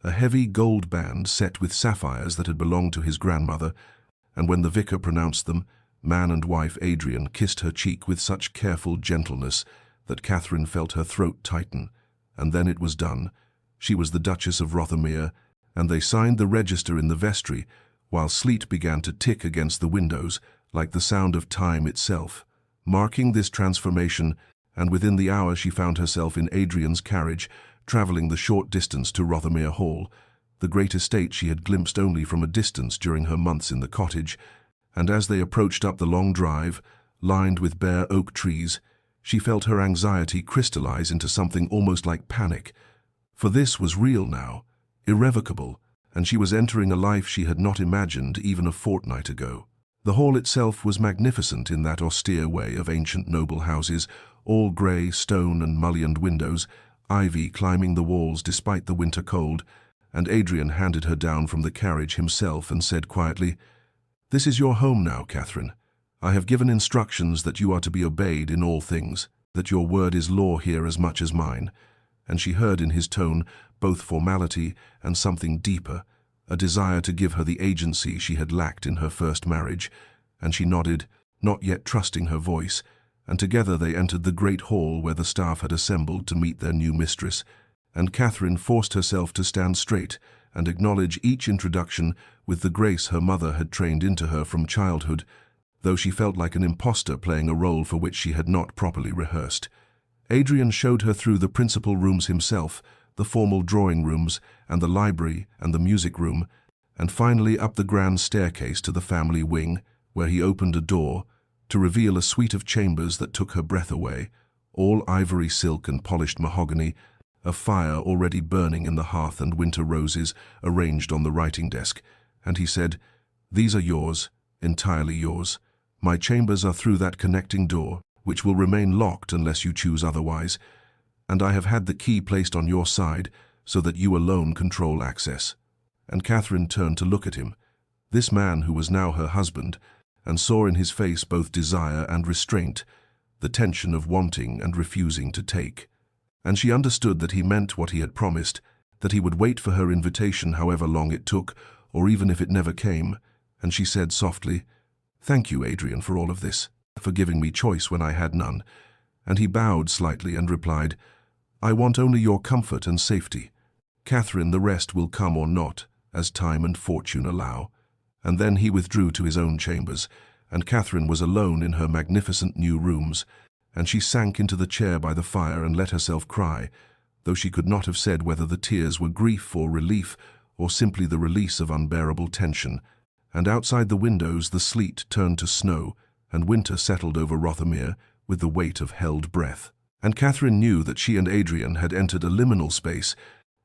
a heavy gold band set with sapphires that had belonged to his grandmother, and when the vicar pronounced them, man and wife Adrian kissed her cheek with such careful gentleness that Catherine felt her throat tighten. And then it was done. She was the Duchess of Rothermere, and they signed the register in the vestry, while sleet began to tick against the windows, like the sound of time itself, marking this transformation, and within the hour she found herself in Adrian's carriage, travelling the short distance to Rothermere Hall, the great estate she had glimpsed only from a distance during her months in the cottage, and as they approached up the long drive, lined with bare oak trees, she felt her anxiety crystallize into something almost like panic, for this was real now, irrevocable, and she was entering a life she had not imagined even a fortnight ago. The hall itself was magnificent in that austere way of ancient noble houses, all grey stone and mullioned windows, ivy climbing the walls despite the winter cold, and Adrian handed her down from the carriage himself and said quietly, "This is your home now, Catherine. I have given instructions that you are to be obeyed in all things, that your word is law here as much as mine." And she heard in his tone both formality and something deeper, a desire to give her the agency she had lacked in her first marriage, and she nodded, not yet trusting her voice, and together they entered the great hall where the staff had assembled to meet their new mistress, and Catherine forced herself to stand straight and acknowledge each introduction with the grace her mother had trained into her from childhood, though she felt like an impostor playing a role for which she had not properly rehearsed. Adrian showed her through the principal rooms himself, the formal drawing rooms and the library and the music room, and finally up the grand staircase to the family wing, where he opened a door to reveal a suite of chambers that took her breath away, all ivory silk and polished mahogany, a fire already burning in the hearth and winter roses arranged on the writing desk, and he said, "These are yours, entirely yours. My chambers are through that connecting door, which will remain locked unless you choose otherwise, and I have had the key placed on your side so that you alone control access." And Catherine turned to look at him, this man who was now her husband, and saw in his face both desire and restraint, the tension of wanting and refusing to take. And she understood that he meant what he had promised, that he would wait for her invitation however long it took, or even if it never came, and she said softly, "Thank you, Adrian, for all of this, for giving me choice when I had none." And he bowed slightly and replied, "I want only your comfort and safety. Catherine, the rest will come or not, as time and fortune allow." And then he withdrew to his own chambers, and Catherine was alone in her magnificent new rooms, and she sank into the chair by the fire and let herself cry, though she could not have said whether the tears were grief or relief, or simply the release of unbearable tension. And outside the windows the sleet turned to snow, and winter settled over Rothermere with the weight of held breath. And Catherine knew that she and Adrian had entered a liminal space,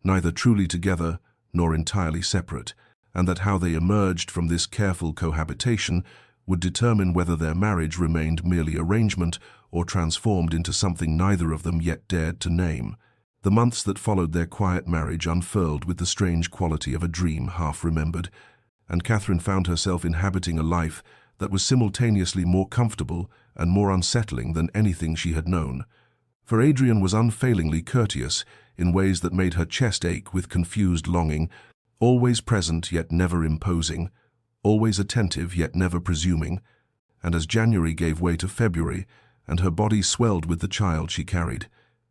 neither truly together nor entirely separate, and that how they emerged from this careful cohabitation would determine whether their marriage remained merely arrangement or transformed into something neither of them yet dared to name. The months that followed their quiet marriage unfurled with the strange quality of a dream half-remembered, and Catherine found herself inhabiting a life that was simultaneously more comfortable and more unsettling than anything she had known. For Adrian was unfailingly courteous in ways that made her chest ache with confused longing, always present yet never imposing, always attentive yet never presuming, and as January gave way to February, and her body swelled with the child she carried,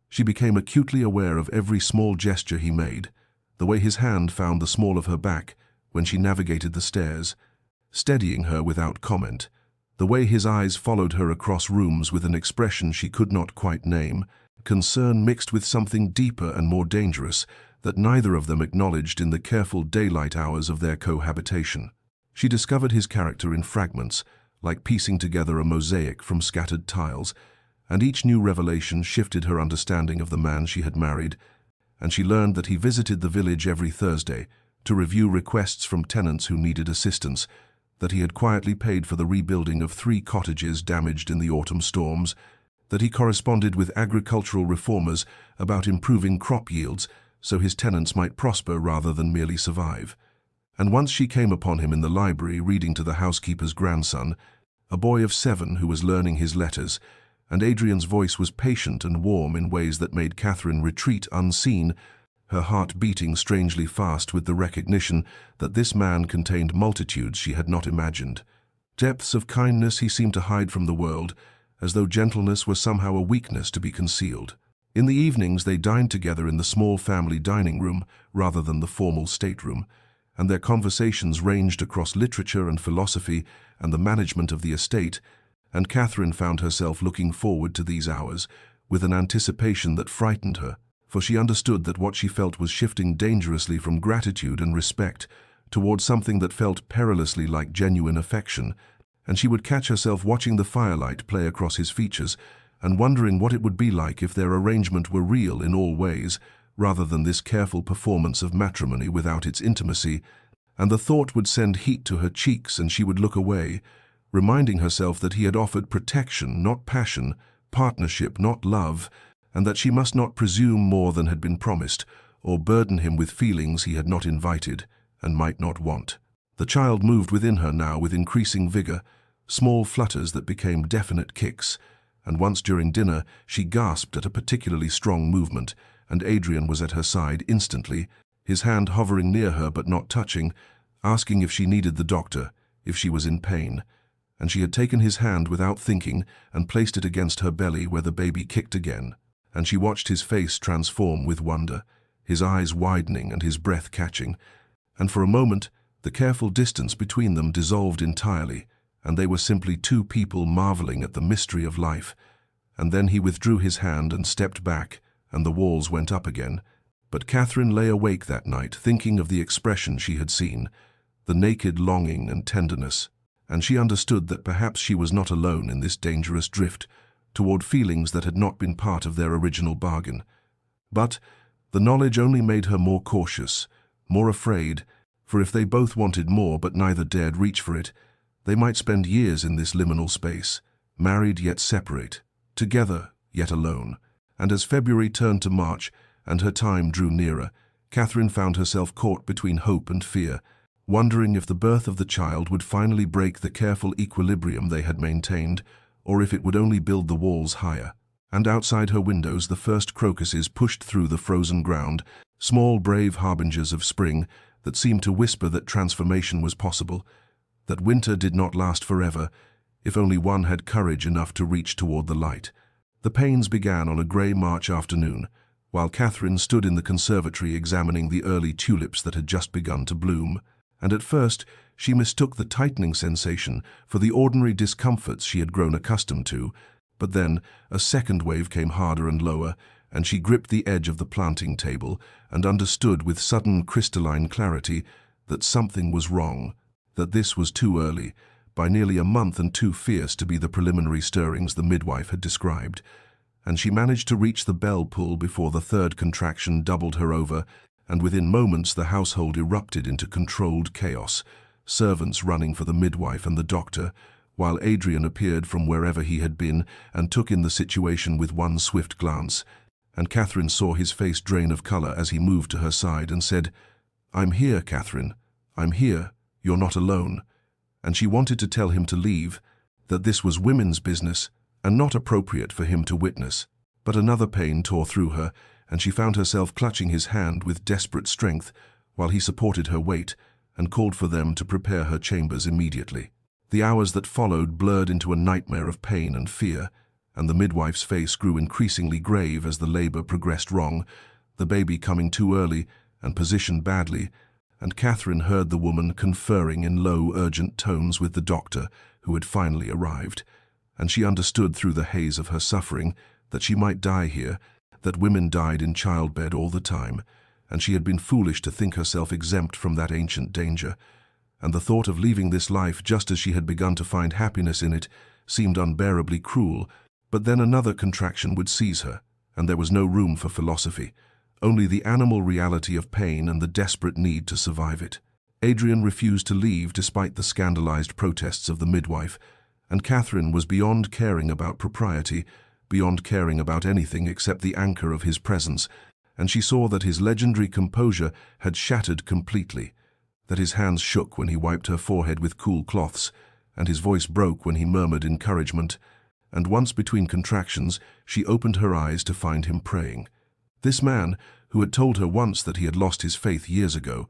she became acutely aware of every small gesture he made, the way his hand found the small of her back when she navigated the stairs, steadying her without comment, the way his eyes followed her across rooms with an expression she could not quite name, concern mixed with something deeper and more dangerous that neither of them acknowledged in the careful daylight hours of their cohabitation. She discovered his character in fragments, like piecing together a mosaic from scattered tiles, and each new revelation shifted her understanding of the man she had married, and she learned that he visited the village every Thursday to review requests from tenants who needed assistance, that he had quietly paid for the rebuilding of 3 cottages damaged in the autumn storms, that he corresponded with agricultural reformers about improving crop yields so his tenants might prosper rather than merely survive. And once she came upon him in the library reading to the housekeeper's grandson, a boy of 7 who was learning his letters, and Adrian's voice was patient and warm in ways that made Catherine retreat unseen, her heart beating strangely fast with the recognition that this man contained multitudes she had not imagined. Depths of kindness he seemed to hide from the world, as though gentleness were somehow a weakness to be concealed. In the evenings they dined together in the small family dining room rather than the formal stateroom, and their conversations ranged across literature and philosophy and the management of the estate, and Catherine found herself looking forward to these hours with an anticipation that frightened her, for she understood that what she felt was shifting dangerously from gratitude and respect towards something that felt perilously like genuine affection, and she would catch herself watching the firelight play across his features and wondering what it would be like if their arrangement were real in all ways, rather than this careful performance of matrimony without its intimacy, and the thought would send heat to her cheeks and she would look away, reminding herself that he had offered protection, not passion, partnership, not love, and that she must not presume more than had been promised, or burden him with feelings he had not invited and might not want. The child moved within her now with increasing vigor, small flutters that became definite kicks, and once during dinner she gasped at a particularly strong movement, and Adrian was at her side instantly, his hand hovering near her but not touching, asking if she needed the doctor, if she was in pain. And she had taken his hand without thinking and placed it against her belly where the baby kicked again, and she watched his face transform with wonder, his eyes widening and his breath catching, and for a moment the careful distance between them dissolved entirely, and they were simply 2 people marveling at the mystery of life. And then he withdrew his hand and stepped back, and the walls went up again. But Catherine lay awake that night thinking of the expression she had seen, the naked longing and tenderness, and she understood that perhaps she was not alone in this dangerous drift toward feelings that had not been part of their original bargain. But the knowledge only made her more cautious, more afraid, for if they both wanted more but neither dared reach for it, they might spend years in this liminal space, married yet separate, together yet alone. And as February turned to March and her time drew nearer, Catherine found herself caught between hope and fear, wondering if the birth of the child would finally break the careful equilibrium they had maintained, or if it would only build the walls higher. And outside her windows the first crocuses pushed through the frozen ground, small brave harbingers of spring that seemed to whisper that transformation was possible, that winter did not last forever, if only one had courage enough to reach toward the light. The pains began on a grey March afternoon, while Catherine stood in the conservatory examining the early tulips that had just begun to bloom, and at first she mistook the tightening sensation for the ordinary discomforts she had grown accustomed to, but then a second wave came harder and lower, and she gripped the edge of the planting table and understood with sudden crystalline clarity that something was wrong, that this was too early, by nearly a month and too fierce to be the preliminary stirrings the midwife had described, and she managed to reach the bell pull before the third contraction doubled her over, and within moments the household erupted into controlled chaos, servants running for the midwife and the doctor, while Adrian appeared from wherever he had been and took in the situation with one swift glance, and Catherine saw his face drain of color as he moved to her side and said, "I'm here, Catherine. I'm here. You're not alone." And she wanted to tell him to leave, that this was women's business and not appropriate for him to witness. But another pain tore through her, and she found herself clutching his hand with desperate strength while he supported her weight and called for them to prepare her chambers immediately. The hours that followed blurred into a nightmare of pain and fear, and the midwife's face grew increasingly grave as the labor progressed wrong, the baby coming too early and positioned badly, and Catherine heard the woman conferring in low, urgent tones with the doctor who had finally arrived, and she understood through the haze of her suffering that she might die here that women died in childbed all the time, and she had been foolish to think herself exempt from that ancient danger, and the thought of leaving this life just as she had begun to find happiness in it seemed unbearably cruel. But then another contraction would seize her, and there was no room for philosophy, only the animal reality of pain and the desperate need to survive it. Adrian refused to leave despite the scandalized protests of the midwife, and Catherine was beyond caring about propriety, beyond caring about anything except the anchor of his presence, and she saw that his legendary composure had shattered completely, that his hands shook when he wiped her forehead with cool cloths, and his voice broke when he murmured encouragement, and once between contractions she opened her eyes to find him praying. This man, who had told her once that he had lost his faith years ago,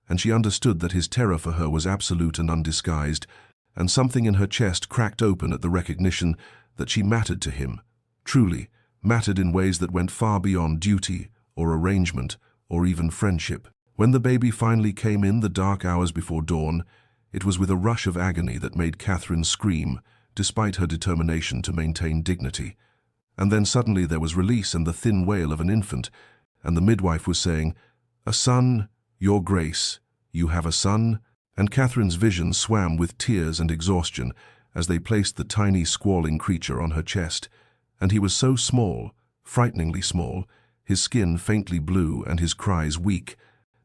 and she understood that his terror for her was absolute and undisguised, and something in her chest cracked open at the recognition that she mattered to him, truly mattered in ways that went far beyond duty or arrangement or even friendship. When the baby finally came in the dark hours before dawn, it was with a rush of agony that made Catherine scream, despite her determination to maintain dignity. And then suddenly there was release and the thin wail of an infant, and the midwife was saying, "A son, Your Grace, you have a son?" And Catherine's vision swam with tears and exhaustion as they placed the tiny squalling creature on her chest. And he was so small, frighteningly small, his skin faintly blue and his cries weak,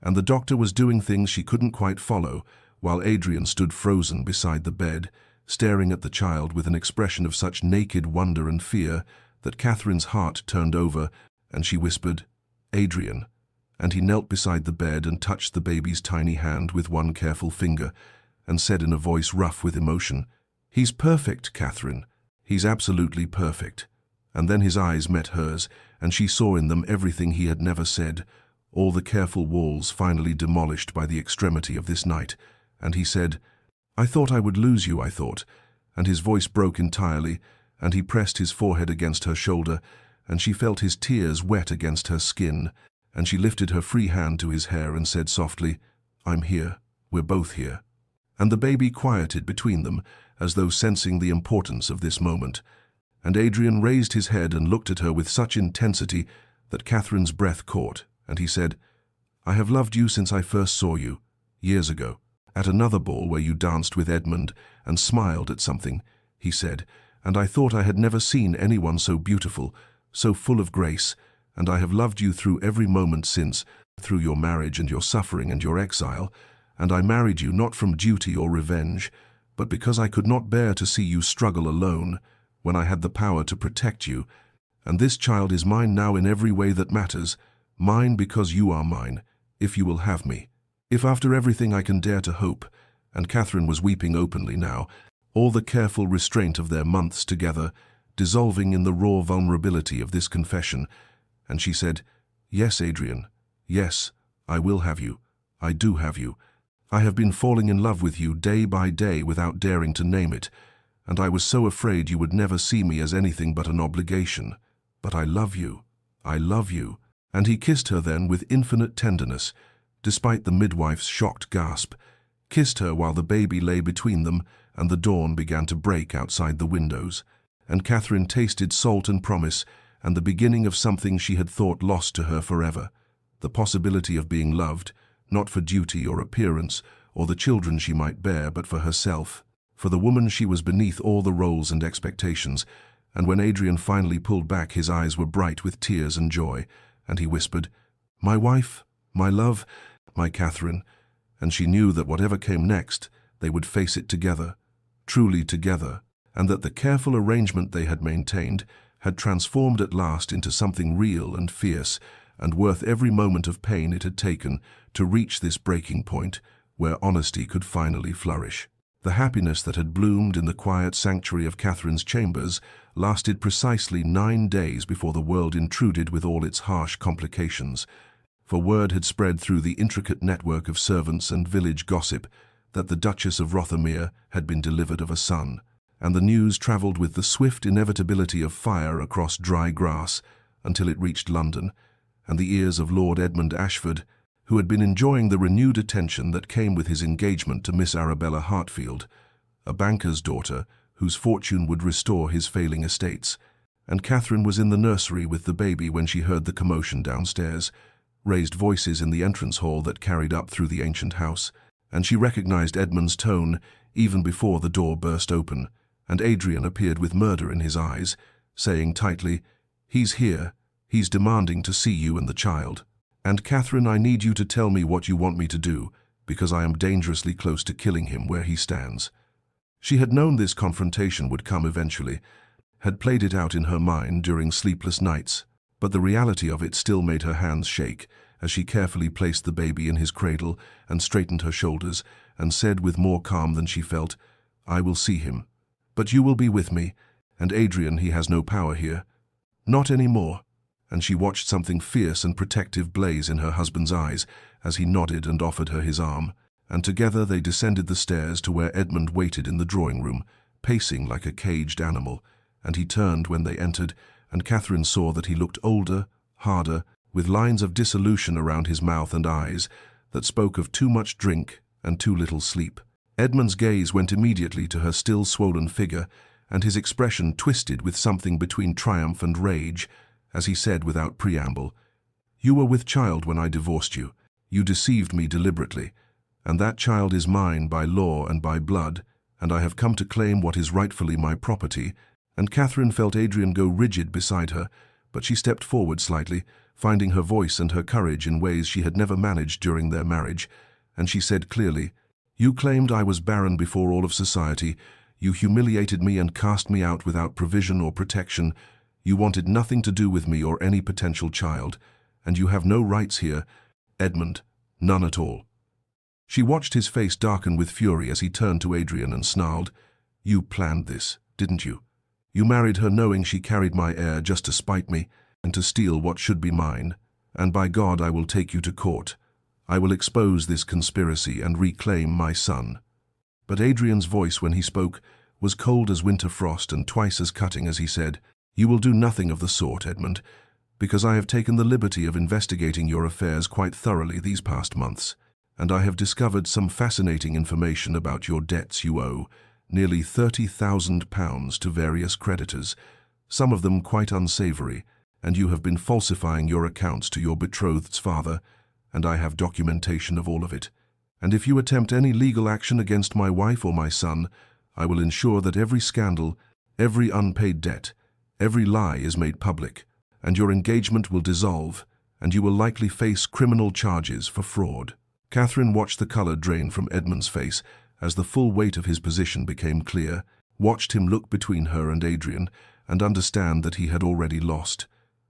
and the doctor was doing things she couldn't quite follow, while Adrian stood frozen beside the bed, staring at the child with an expression of such naked wonder and fear that Catherine's heart turned over, and she whispered, "Adrian," and he knelt beside the bed and touched the baby's tiny hand with one careful finger, and said in a voice rough with emotion, "He's perfect, Catherine. He's absolutely perfect." And then his eyes met hers, and she saw in them everything he had never said, all the careful walls finally demolished by the extremity of this night, and he said, "I thought I would lose you, I thought," and his voice broke entirely, and he pressed his forehead against her shoulder, and she felt his tears wet against her skin, and she lifted her free hand to his hair and said softly, "I'm here, we're both here." And the baby quieted between them, as though sensing the importance of this moment, and Adrian raised his head and looked at her with such intensity that Catherine's breath caught, and he said, "I have loved you since I first saw you, years ago, at another ball where you danced with Edmund and smiled at something," he said, "and I thought I had never seen anyone so beautiful, so full of grace, and I have loved you through every moment since, through your marriage and your suffering and your exile, and I married you not from duty or revenge, but because I could not bear to see you struggle alone, when I had the power to protect you, and this child is mine now in every way that matters, mine because you are mine, if you will have me. If after everything I can dare to hope," and Catherine was weeping openly now, all the careful restraint of their months together, dissolving in the raw vulnerability of this confession, and she said, "Yes, Adrian, yes, I will have you, I do have you. I have been falling in love with you day by day without daring to name it, and I was so afraid you would never see me as anything but an obligation. But I love you, I love you." And he kissed her then with infinite tenderness, despite the midwife's shocked gasp, kissed her while the baby lay between them and the dawn began to break outside the windows. And Catherine tasted salt and promise and the beginning of something she had thought lost to her forever, the possibility of being loved, not for duty or appearance or the children she might bear, but for herself, for the woman she was beneath all the roles and expectations. And when Adrian finally pulled back, his eyes were bright with tears and joy, and he whispered, "My wife, my love, my Catherine," and she knew that whatever came next, they would face it together, truly together, and that the careful arrangement they had maintained had transformed at last into something real and fierce, and worth every moment of pain it had taken to reach this breaking point where honesty could finally flourish. The happiness that had bloomed in the quiet sanctuary of Catherine's chambers lasted precisely 9 days before the world intruded with all its harsh complications, for word had spread through the intricate network of servants and village gossip that the Duchess of Rothermere had been delivered of a son, and the news travelled with the swift inevitability of fire across dry grass until it reached London, and the ears of Lord Edmund Ashford, who had been enjoying the renewed attention that came with his engagement to Miss Arabella Hartfield, a banker's daughter whose fortune would restore his failing estates, and Catherine was in the nursery with the baby when she heard the commotion downstairs, raised voices in the entrance hall that carried up through the ancient house, and she recognized Edmund's tone even before the door burst open, and Adrian appeared with murder in his eyes, saying tightly, "He's here. He's demanding to see you and the child. And Catherine, I need you to tell me what you want me to do, because I am dangerously close to killing him where he stands." She had known this confrontation would come eventually, had played it out in her mind during sleepless nights, but the reality of it still made her hands shake as she carefully placed the baby in his cradle and straightened her shoulders and said with more calm than she felt, "I will see him. But you will be with me, and Adrian, he has no power here. Not anymore." And she watched something fierce and protective blaze in her husband's eyes as he nodded and offered her his arm, and together they descended the stairs to where Edmund waited in the drawing room, pacing like a caged animal, and he turned when they entered, and Catherine saw that he looked older, harder, with lines of dissolution around his mouth and eyes that spoke of too much drink and too little sleep. Edmund's gaze went immediately to her still swollen figure, and his expression twisted with something between triumph and rage, as he said without preamble, "You were with child when I divorced you. You deceived me deliberately, and that child is mine by law and by blood, and I have come to claim what is rightfully my property." And Catherine felt Adrian go rigid beside her, but she stepped forward slightly, finding her voice and her courage in ways she had never managed during their marriage, and she said clearly, "You claimed I was barren before all of society. You humiliated me and cast me out without provision or protection. You wanted nothing to do with me or any potential child, and you have no rights here, Edmund, none at all." She watched his face darken with fury as he turned to Adrian and snarled, "You planned this, didn't you? You married her knowing she carried my heir just to spite me and to steal what should be mine, and by God I will take you to court. I will expose this conspiracy and reclaim my son." But Adrian's voice when he spoke was cold as winter frost and twice as cutting as he said, "You will do nothing of the sort, Edmund, because I have taken the liberty of investigating your affairs quite thoroughly these past months, and I have discovered some fascinating information about your debts you owe, nearly £30,000 to various creditors, some of them quite unsavory, and you have been falsifying your accounts to your betrothed's father, and I have documentation of all of it. And if you attempt any legal action against my wife or my son, I will ensure that every scandal, every unpaid debt, every lie is made public, and your engagement will dissolve, and you will likely face criminal charges for fraud." Catherine watched the color drain from Edmund's face as the full weight of his position became clear, watched him look between her and Adrian, and understand that he had already lost,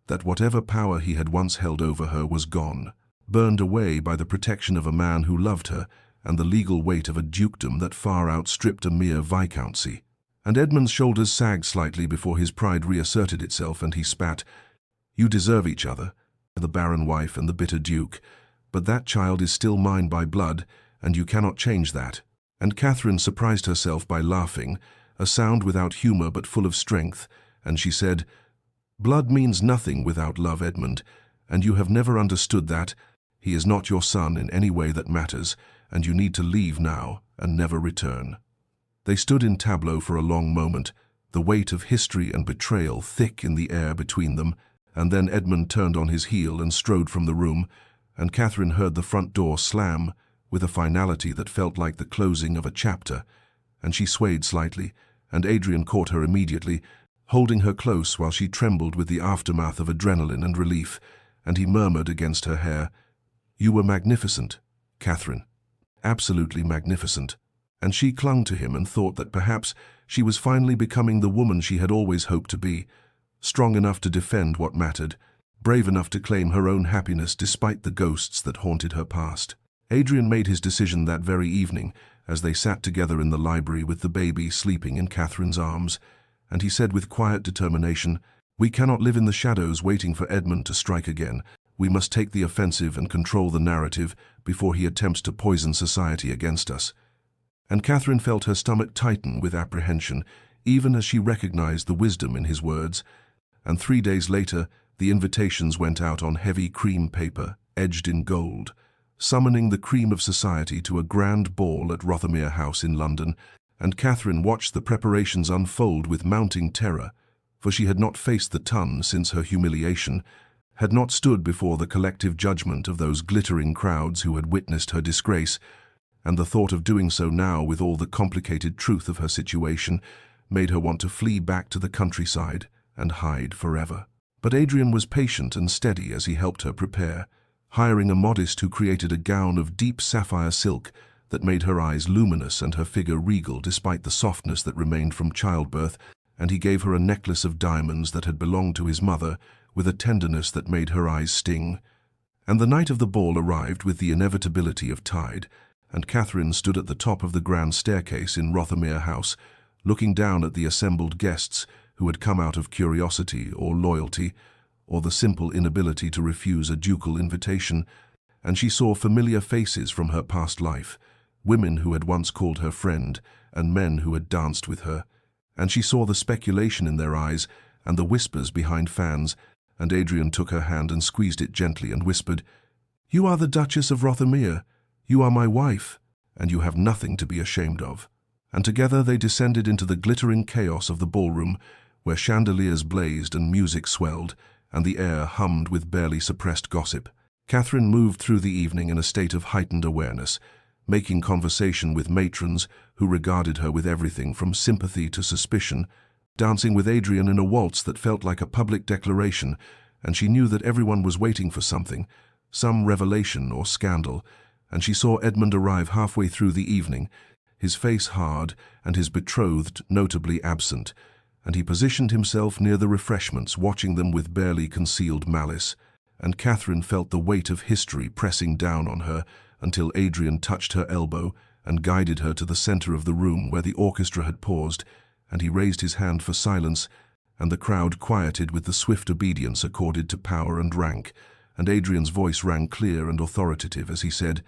that whatever power he had once held over her was gone, burned away by the protection of a man who loved her and the legal weight of a dukedom that far outstripped a mere viscountcy. And Edmund's shoulders sagged slightly before his pride reasserted itself, and he spat, "You deserve each other, the barren wife and the bitter duke, but that child is still mine by blood, and you cannot change that." And Catherine surprised herself by laughing, a sound without humor but full of strength, and she said, "Blood means nothing without love, Edmund, and you have never understood that. He is not your son in any way that matters, and you need to leave now and never return." They stood in tableau for a long moment, the weight of history and betrayal thick in the air between them, and then Edmund turned on his heel and strode from the room, and Catherine heard the front door slam with a finality that felt like the closing of a chapter, and she swayed slightly, and Adrian caught her immediately, holding her close while she trembled with the aftermath of adrenaline and relief, and he murmured against her hair, "You were magnificent, Catherine, absolutely magnificent." And she clung to him and thought that perhaps she was finally becoming the woman she had always hoped to be, strong enough to defend what mattered, brave enough to claim her own happiness despite the ghosts that haunted her past. Adrian made his decision that very evening as they sat together in the library with the baby sleeping in Catherine's arms, and he said with quiet determination, "We cannot live in the shadows waiting for Edmund to strike again. We must take the offensive and control the narrative before he attempts to poison society against us." And Catherine felt her stomach tighten with apprehension, even as she recognized the wisdom in his words. And 3 days later, the invitations went out on heavy cream paper, edged in gold, summoning the cream of society to a grand ball at Rothermere House in London, and Catherine watched the preparations unfold with mounting terror, for she had not faced the ton since her humiliation, had not stood before the collective judgment of those glittering crowds who had witnessed her disgrace, and the thought of doing so now with all the complicated truth of her situation made her want to flee back to the countryside and hide forever. But Adrian was patient and steady as he helped her prepare, hiring a modist who created a gown of deep sapphire silk that made her eyes luminous and her figure regal despite the softness that remained from childbirth, and he gave her a necklace of diamonds that had belonged to his mother with a tenderness that made her eyes sting. And the night of the ball arrived with the inevitability of tide, and Catherine stood at the top of the grand staircase in Rothermere House, looking down at the assembled guests who had come out of curiosity or loyalty, or the simple inability to refuse a ducal invitation, and she saw familiar faces from her past life, women who had once called her friend, and men who had danced with her, and she saw the speculation in their eyes and the whispers behind fans, and Adrian took her hand and squeezed it gently and whispered, "You are the Duchess of Rothermere. You are my wife, and you have nothing to be ashamed of." And together they descended into the glittering chaos of the ballroom, where chandeliers blazed and music swelled, and the air hummed with barely suppressed gossip. Catherine moved through the evening in a state of heightened awareness, making conversation with matrons who regarded her with everything from sympathy to suspicion, dancing with Adrian in a waltz that felt like a public declaration, and she knew that everyone was waiting for something, some revelation or scandal, and she saw Edmund arrive halfway through the evening, his face hard and his betrothed notably absent, and he positioned himself near the refreshments, watching them with barely concealed malice, and Catherine felt the weight of history pressing down on her until Adrian touched her elbow and guided her to the center of the room where the orchestra had paused, and he raised his hand for silence, and the crowd quieted with the swift obedience accorded to power and rank, and Adrian's voice rang clear and authoritative as he said,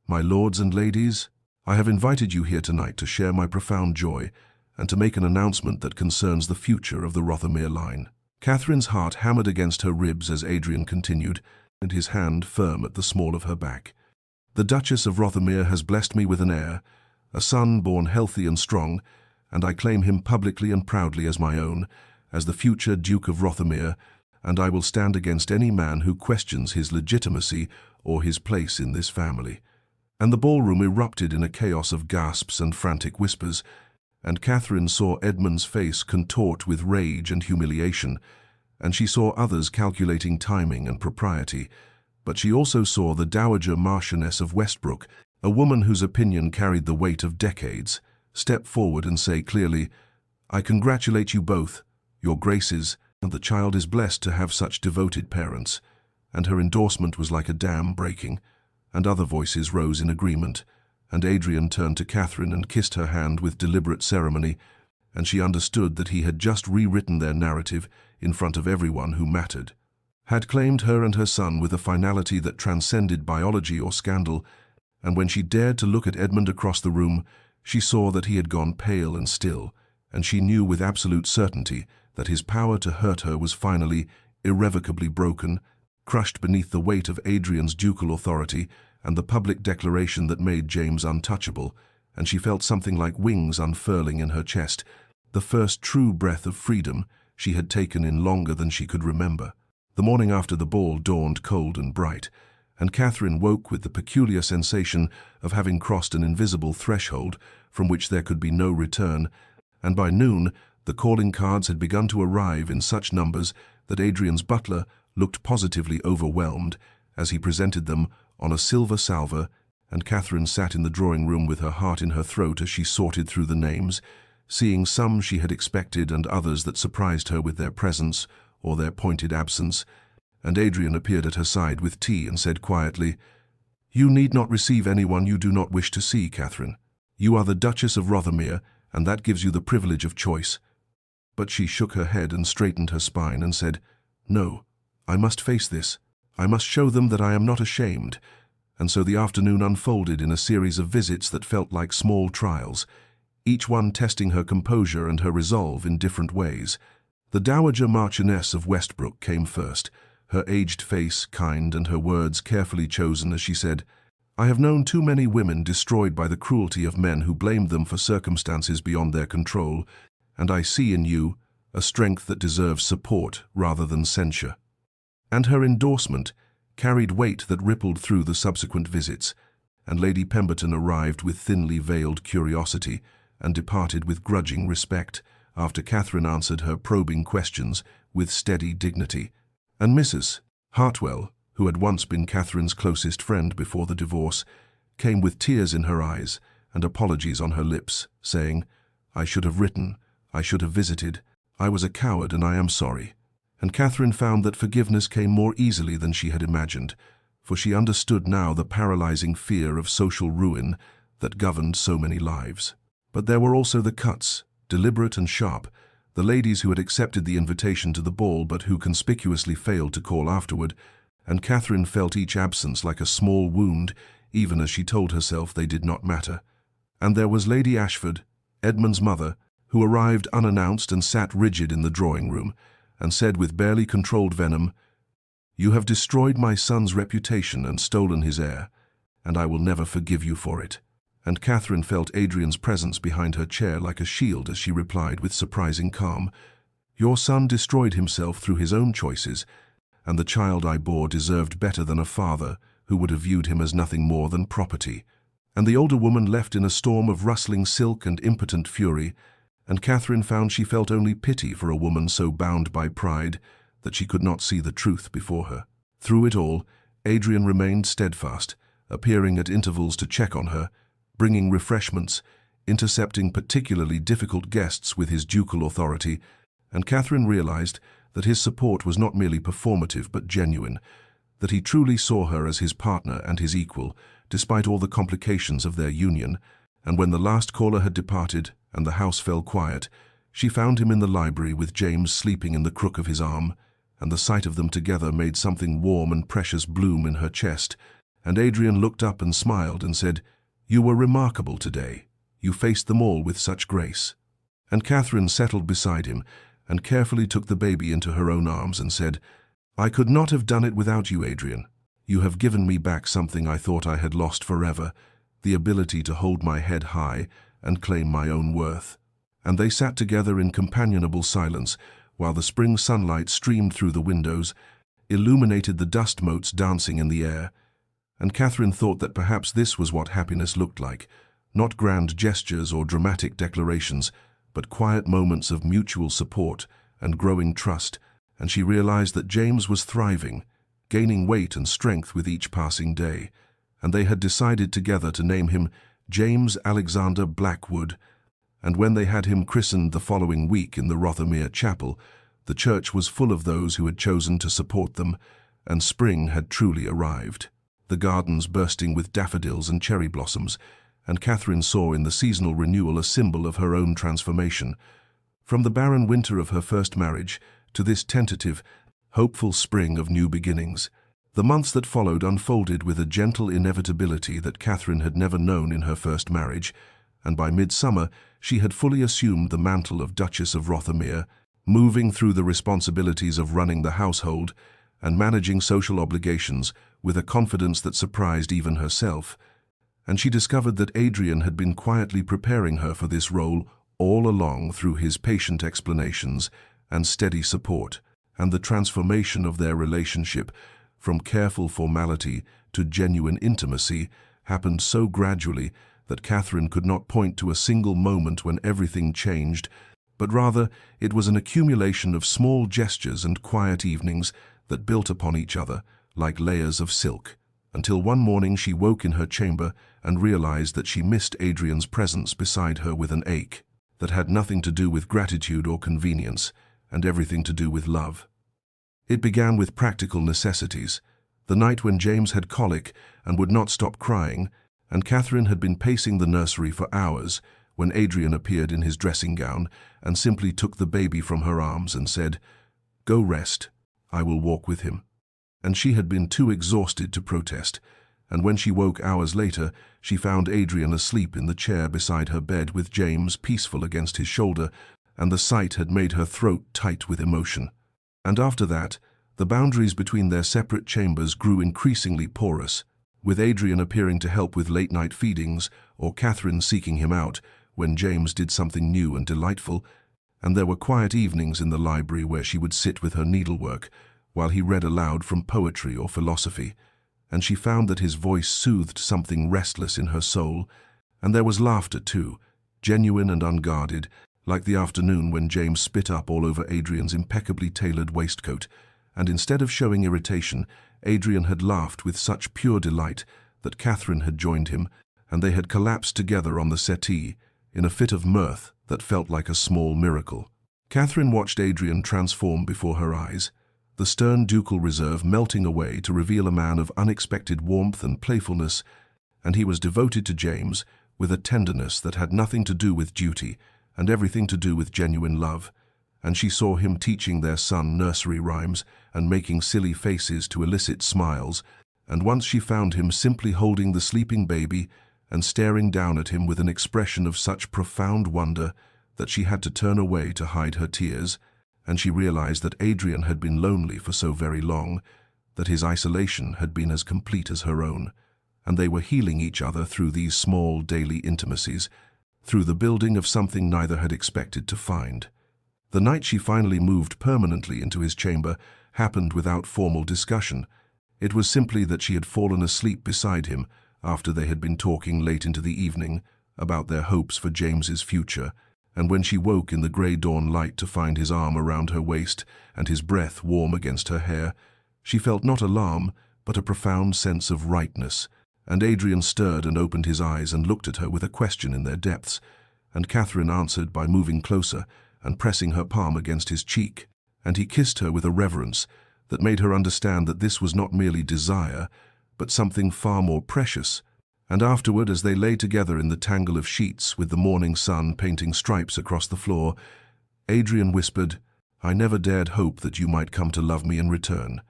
"My lords and ladies, I have invited you here tonight to share my profound joy and to make an announcement that concerns the future of the Rothermere line." Catherine's heart hammered against her ribs as Adrian continued, and his hand firm at the small of her back. "The Duchess of Rothermere has blessed me with an heir, a son born healthy and strong, and I claim him publicly and proudly as my own, as the future Duke of Rothermere, and I will stand against any man who questions his legitimacy or his place in this family." And the ballroom erupted in a chaos of gasps and frantic whispers, and Catherine saw Edmund's face contort with rage and humiliation, and she saw others calculating timing and propriety, but she also saw the Dowager Marchioness of Westbrook, a woman whose opinion carried the weight of decades, step forward and say clearly, "I congratulate you both, your graces, and the child is blessed to have such devoted parents," and her endorsement was like a dam breaking, and other voices rose in agreement, and Adrian turned to Catherine and kissed her hand with deliberate ceremony, and she understood that he had just rewritten their narrative in front of everyone who mattered, had claimed her and her son with a finality that transcended biology or scandal, and when she dared to look at Edmund across the room, she saw that he had gone pale and still, and she knew with absolute certainty that his power to hurt her was finally, irrevocably broken, crushed beneath the weight of Adrian's ducal authority and the public declaration that made James untouchable, and she felt something like wings unfurling in her chest, the first true breath of freedom she had taken in longer than she could remember. The morning after the ball dawned cold and bright, and Catherine woke with the peculiar sensation of having crossed an invisible threshold from which there could be no return, and by noon the calling cards had begun to arrive in such numbers that Adrian's butler looked positively overwhelmed as he presented them on a silver salver, and Catherine sat in the drawing-room with her heart in her throat as she sorted through the names, seeing some she had expected and others that surprised her with their presence or their pointed absence, and Adrian appeared at her side with tea and said quietly, "You need not receive anyone you do not wish to see, Catherine. You are the Duchess of Rothermere, and that gives you the privilege of choice." But she shook her head and straightened her spine and said, "No, I must face this. I must show them that I am not ashamed." And so the afternoon unfolded in a series of visits that felt like small trials, each one testing her composure and her resolve in different ways. The Dowager Marchioness of Westbrook came first, her aged face kind and her words carefully chosen as she said, "I have known too many women destroyed by the cruelty of men who blamed them for circumstances beyond their control, and I see in you, a strength that deserves support rather than censure. And her endorsement carried weight that rippled through the subsequent visits, and Lady Pemberton arrived with thinly veiled curiosity and departed with grudging respect after Catherine answered her probing questions with steady dignity. And Mrs. Hartwell, who had once been Catherine's closest friend before the divorce, came with tears in her eyes and apologies on her lips, saying, "I should have written, I should have visited, I was a coward and I am sorry." And Catherine found that forgiveness came more easily than she had imagined, for she understood now the paralyzing fear of social ruin that governed so many lives. But there were also the cuts, deliberate and sharp, the ladies who had accepted the invitation to the ball but who conspicuously failed to call afterward, and Catherine felt each absence like a small wound, even as she told herself they did not matter. And there was Lady Ashford, Edmund's mother, who arrived unannounced and sat rigid in the drawing-room, and said with barely controlled venom, "You have destroyed my son's reputation and stolen his heir, and I will never forgive you for it." And Catherine felt Adrian's presence behind her chair like a shield as she replied with surprising calm, "Your son destroyed himself through his own choices, and the child I bore deserved better than a father who would have viewed him as nothing more than property." And the older woman left in a storm of rustling silk and impotent fury, and Catherine found she felt only pity for a woman so bound by pride that she could not see the truth before her. Through it all, Adrian remained steadfast, appearing at intervals to check on her, bringing refreshments, intercepting particularly difficult guests with his ducal authority, and Catherine realized that his support was not merely performative but genuine, that he truly saw her as his partner and his equal, despite all the complications of their union. And when the last caller had departed and the house fell quiet, she found him in the library with James sleeping in the crook of his arm, and the sight of them together made something warm and precious bloom in her chest, and Adrian looked up and smiled and said, "You were remarkable today. You faced them all with such grace." And Catherine settled beside him and carefully took the baby into her own arms and said, "I could not have done it without you, Adrian. You have given me back something I thought I had lost forever, the ability to hold my head high and claim my own worth." And they sat together in companionable silence while the spring sunlight streamed through the windows, illuminated the dust motes dancing in the air. And Catherine thought that perhaps this was what happiness looked like, not grand gestures or dramatic declarations, but quiet moments of mutual support and growing trust, and she realized that James was thriving, gaining weight and strength with each passing day, and they had decided together to name him James Alexander Blackwood. And when they had him christened the following week in the Rothermere Chapel, the church was full of those who had chosen to support them, and spring had truly arrived, the gardens bursting with daffodils and cherry blossoms, and Catherine saw in the seasonal renewal a symbol of her own transformation. From the barren winter of her first marriage to this tentative, hopeful spring of new beginnings, the months that followed unfolded with a gentle inevitability that Catherine had never known in her first marriage, and by midsummer she had fully assumed the mantle of Duchess of Rothermere, moving through the responsibilities of running the household and managing social obligations with a confidence that surprised even herself. And she discovered that Adrian had been quietly preparing her for this role all along through his patient explanations and steady support, and the transformation of their relationship from careful formality to genuine intimacy happened so gradually that Catherine could not point to a single moment when everything changed, but rather it was an accumulation of small gestures and quiet evenings that built upon each other like layers of silk, until one morning she woke in her chamber and realized that she missed Adrian's presence beside her with an ache that had nothing to do with gratitude or convenience, and everything to do with love. It began with practical necessities, the night when James had colic and would not stop crying, and Catherine had been pacing the nursery for hours when Adrian appeared in his dressing gown and simply took the baby from her arms and said, "Go rest, I will walk with him." And she had been too exhausted to protest, and when she woke hours later, she found Adrian asleep in the chair beside her bed with James peaceful against his shoulder, and the sight had made her throat tight with emotion. And after that, the boundaries between their separate chambers grew increasingly porous, with Adrian appearing to help with late-night feedings or Catherine seeking him out when James did something new and delightful, and there were quiet evenings in the library where she would sit with her needlework while he read aloud from poetry or philosophy, and she found that his voice soothed something restless in her soul. And there was laughter too, genuine and unguarded, like the afternoon when James spit up all over Adrian's impeccably tailored waistcoat, and instead of showing irritation, Adrian had laughed with such pure delight that Catherine had joined him, and they had collapsed together on the settee in a fit of mirth that felt like a small miracle. Catherine watched Adrian transform before her eyes, the stern ducal reserve melting away to reveal a man of unexpected warmth and playfulness, and he was devoted to James with a tenderness that had nothing to do with duty and everything to do with genuine love. And she saw him teaching their son nursery rhymes and making silly faces to elicit smiles, and once she found him simply holding the sleeping baby and staring down at him with an expression of such profound wonder that she had to turn away to hide her tears, and she realized that Adrian had been lonely for so very long, that his isolation had been as complete as her own, and they were healing each other through these small daily intimacies, through the building of something neither had expected to find. The night she finally moved permanently into his chamber happened without formal discussion. It was simply that she had fallen asleep beside him after they had been talking late into the evening about their hopes for James's future, and when she woke in the grey dawn light to find his arm around her waist and his breath warm against her hair, she felt not alarm but a profound sense of rightness, and Adrian stirred and opened his eyes and looked at her with a question in their depths, and Catherine answered by moving closer and pressing her palm against his cheek, and he kissed her with a reverence that made her understand that this was not merely desire, but something far more precious. And afterward, as they lay together in the tangle of sheets with the morning sun painting stripes across the floor, Adrian whispered, "I never dared hope that you might come to love me in return."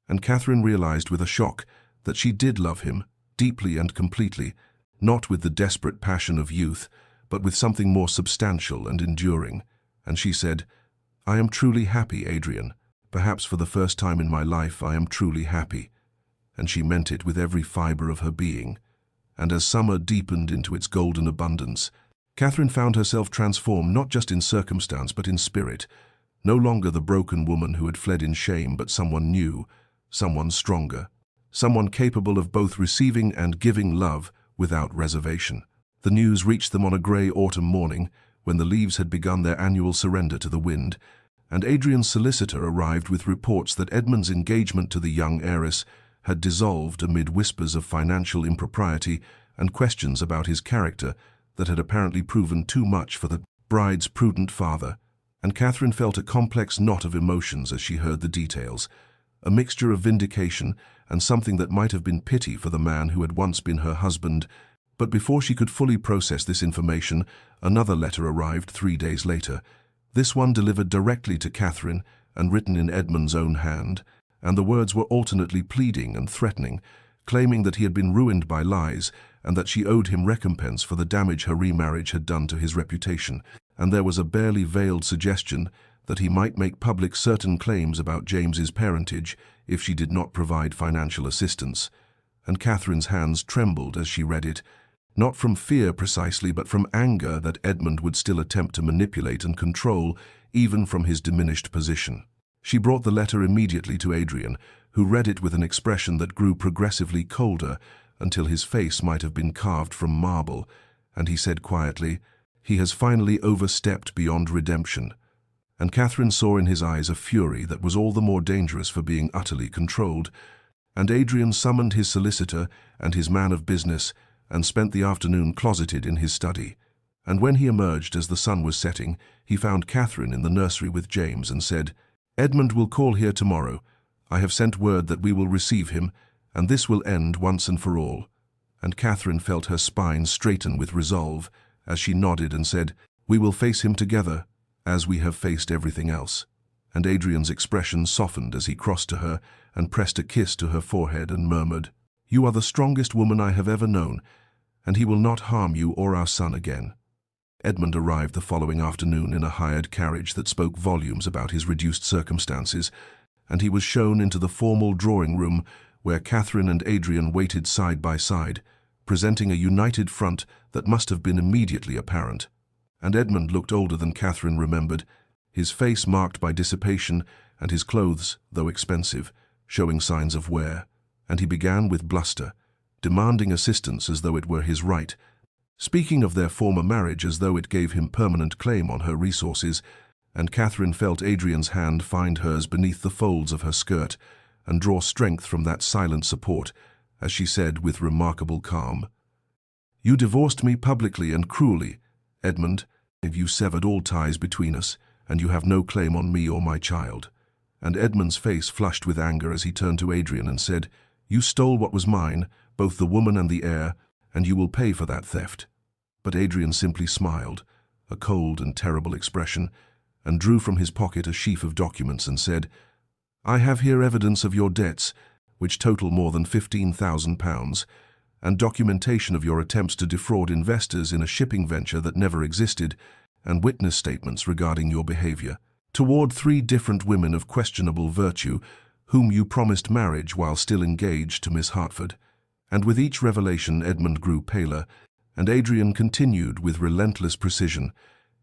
And Catherine realized with a shock that she did love him, deeply and completely, not with the desperate passion of youth, but with something more substantial and enduring. And she said, "I am truly happy, Adrian. Perhaps for the first time in my life I am truly happy." And she meant it with every fiber of her being. And as summer deepened into its golden abundance, Catherine found herself transformed not just in circumstance but in spirit, no longer the broken woman who had fled in shame, but someone new, someone stronger, someone capable of both receiving and giving love without reservation. The news reached them on a grey autumn morning when the leaves had begun their annual surrender to the wind, and Adrian's solicitor arrived with reports that Edmund's engagement to the young heiress had dissolved amid whispers of financial impropriety and questions about his character that had apparently proven too much for the bride's prudent father. And Catherine felt a complex knot of emotions as she heard the details, a mixture of vindication and something that might have been pity for the man who had once been her husband. But before she could fully process this information, another letter arrived 3 days later, this one delivered directly to Catherine and written in Edmund's own hand, and the words were alternately pleading and threatening, claiming that he had been ruined by lies and that she owed him recompense for the damage her remarriage had done to his reputation, and there was a barely veiled suggestion that he might make public certain claims about James's parentage if she did not provide financial assistance. And Catherine's hands trembled as she read it, not from fear precisely, but from anger that Edmund would still attempt to manipulate and control, even from his diminished position. She brought the letter immediately to Adrian, who read it with an expression that grew progressively colder until his face might have been carved from marble, and he said quietly, "He has finally overstepped beyond redemption." And Catherine saw in his eyes a fury that was all the more dangerous for being utterly controlled, and Adrian summoned his solicitor and his man of business and spent the afternoon closeted in his study. And when he emerged as the sun was setting, he found Catherine in the nursery with James and said, "Edmund will call here tomorrow. I have sent word that we will receive him, and this will end once and for all." And Catherine felt her spine straighten with resolve as she nodded and said, "We will face him together, as we have faced everything else." And Adrian's expression softened as he crossed to her and pressed a kiss to her forehead and murmured, "You are the strongest woman I have ever known, and he will not harm you or our son again." Edmund arrived the following afternoon in a hired carriage that spoke volumes about his reduced circumstances, and he was shown into the formal drawing room where Catherine and Adrian waited side by side, presenting a united front that must have been immediately apparent. And Edmund looked older than Catherine remembered, his face marked by dissipation and his clothes, though expensive, showing signs of wear, and he began with bluster, demanding assistance as though it were his right, speaking of their former marriage as though it gave him permanent claim on her resources, and Catherine felt Adrian's hand find hers beneath the folds of her skirt and draw strength from that silent support, as she said with remarkable calm, "You divorced me publicly and cruelly, Edmund. You severed all ties between us, and you have no claim on me or my child." And Edmund's face flushed with anger as he turned to Adrian and said, "You stole what was mine, both the woman and the heir, and you will pay for that theft." But Adrian simply smiled, a cold and terrible expression, and drew from his pocket a sheaf of documents and said, "I have here evidence of your debts, which total more than £15,000, and documentation of your attempts to defraud investors in a shipping venture that never existed, and witness statements regarding your behavior toward 3 different women of questionable virtue, whom you promised marriage while still engaged to Miss Hertford." And with each revelation Edmund grew paler, and Adrian continued with relentless precision,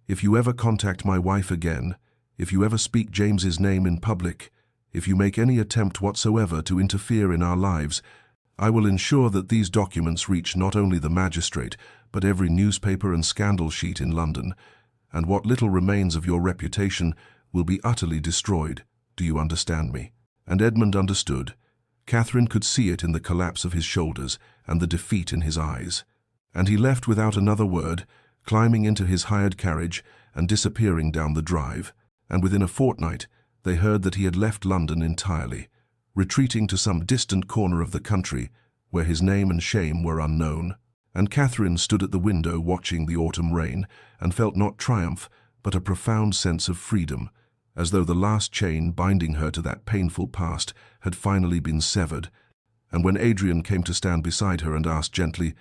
"If you ever contact my wife again, if you ever speak James's name in public, if you make any attempt whatsoever to interfere in our lives, I will ensure that these documents reach not only the magistrate, but every newspaper and scandal sheet in London, and what little remains of your reputation will be utterly destroyed. Do you understand me?" And Edmund understood. Catherine could see it in the collapse of his shoulders and the defeat in his eyes. And he left without another word, climbing into his hired carriage and disappearing down the drive, and within a fortnight they heard that he had left London entirely, retreating to some distant corner of the country where his name and shame were unknown. And Catherine stood at the window watching the autumn rain and felt not triumph but a profound sense of freedom, as though the last chain binding her to that painful past had finally been severed. And when Adrian came to stand beside her and asked gently,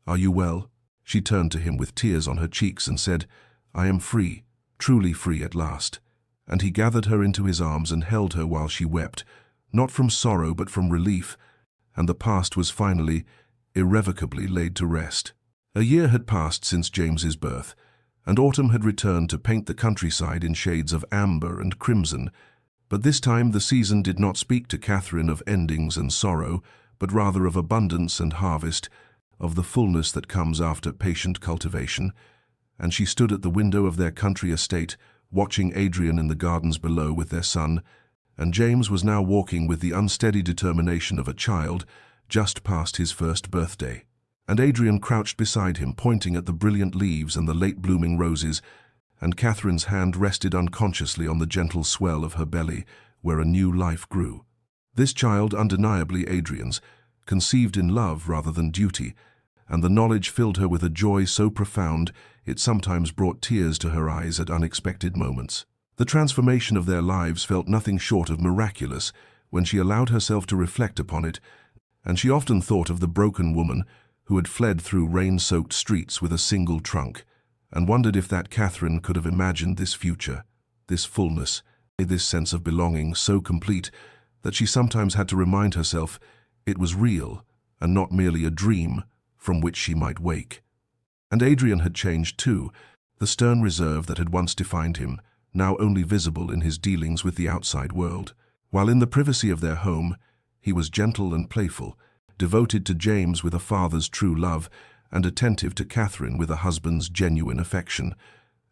"Are you well?" she turned to him with tears on her cheeks and said, "I am free, truly free at last." And he gathered her into his arms and held her while she wept, not from sorrow but from relief, and the past was finally, irrevocably laid to rest. A year had passed since James's birth, and autumn had returned to paint the countryside in shades of amber and crimson, but this time the season did not speak to Catherine of endings and sorrow, but rather of abundance and harvest, of the fullness that comes after patient cultivation, and she stood at the window of their country estate, watching Adrian in the gardens below with their son, and James was now walking with the unsteady determination of a child just past his first birthday. And Adrian crouched beside him, pointing at the brilliant leaves and the late-blooming roses, and Catherine's hand rested unconsciously on the gentle swell of her belly, where a new life grew. This child, undeniably Adrian's, conceived in love rather than duty, and the knowledge filled her with a joy so profound it sometimes brought tears to her eyes at unexpected moments. The transformation of their lives felt nothing short of miraculous when she allowed herself to reflect upon it, and she often thought of the broken woman who had fled through rain-soaked streets with a single trunk, and wondered if that Catherine could have imagined this future, this fullness, this sense of belonging so complete that she sometimes had to remind herself it was real and not merely a dream from which she might wake. And Adrian had changed too, the stern reserve that had once defined him, now only visible in his dealings with the outside world. While in the privacy of their home, he was gentle and playful, devoted to James with a father's true love, and attentive to Catherine with a husband's genuine affection.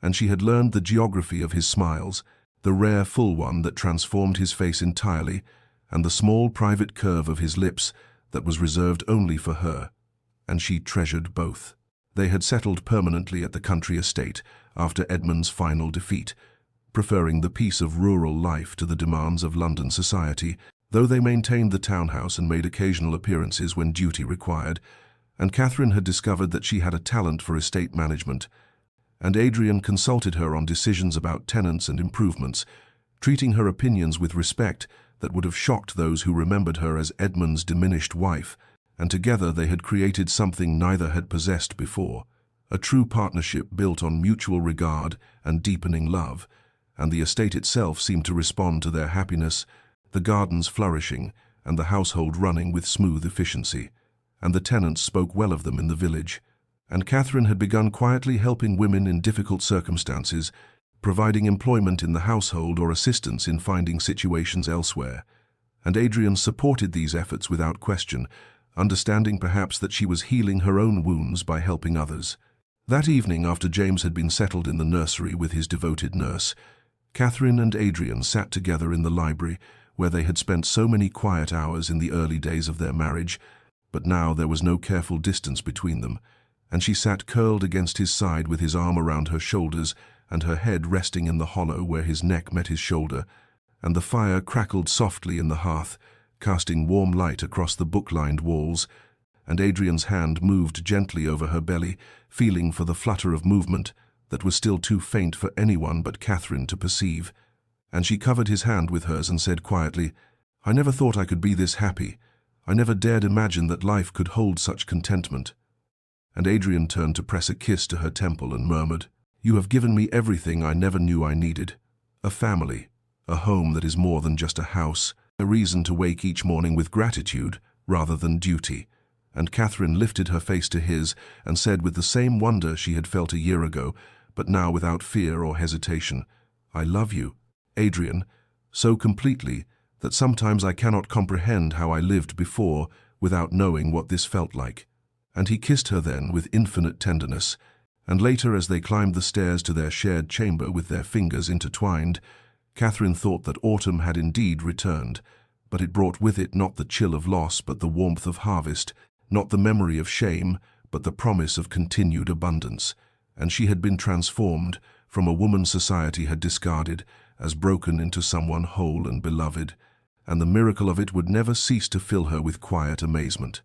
And she had learned the geography of his smiles, the rare full one that transformed his face entirely, and the small private curve of his lips that was reserved only for her, and she treasured both. They had settled permanently at the country estate after Edmund's final defeat, preferring the peace of rural life to the demands of London society, though they maintained the townhouse and made occasional appearances when duty required, and Catherine had discovered that she had a talent for estate management, and Adrian consulted her on decisions about tenants and improvements, treating her opinions with respect that would have shocked those who remembered her as Edmund's diminished wife, and together they had created something neither had possessed before, a true partnership built on mutual regard and deepening love, and the estate itself seemed to respond to their happiness, the gardens flourishing and the household running with smooth efficiency, and the tenants spoke well of them in the village. And Catherine had begun quietly helping women in difficult circumstances, providing employment in the household or assistance in finding situations elsewhere. And Adrian supported these efforts without question, understanding perhaps that she was healing her own wounds by helping others. That evening, after James had been settled in the nursery with his devoted nurse, Catherine and Adrian sat together in the library, where they had spent so many quiet hours in the early days of their marriage, but now there was no careful distance between them, and she sat curled against his side with his arm around her shoulders and her head resting in the hollow where his neck met his shoulder, and the fire crackled softly in the hearth, casting warm light across the book-lined walls, and Adrian's hand moved gently over her belly, feeling for the flutter of movement that was still too faint for anyone but Catherine to perceive. And she covered his hand with hers and said quietly, "I never thought I could be this happy. I never dared imagine that life could hold such contentment." And Adrian turned to press a kiss to her temple and murmured, "You have given me everything I never knew I needed. A family, a home that is more than just a house, a reason to wake each morning with gratitude rather than duty." And Catherine lifted her face to his and said with the same wonder she had felt a year ago, but now without fear or hesitation, "I love you, Adrian, so completely that sometimes I cannot comprehend how I lived before without knowing what this felt like." And he kissed her then with infinite tenderness, and later as they climbed the stairs to their shared chamber with their fingers intertwined, Catherine thought that autumn had indeed returned, but it brought with it not the chill of loss but the warmth of harvest, not the memory of shame but the promise of continued abundance, and she had been transformed from a woman society had discarded as broken into someone whole and beloved, and the miracle of it would never cease to fill her with quiet amazement.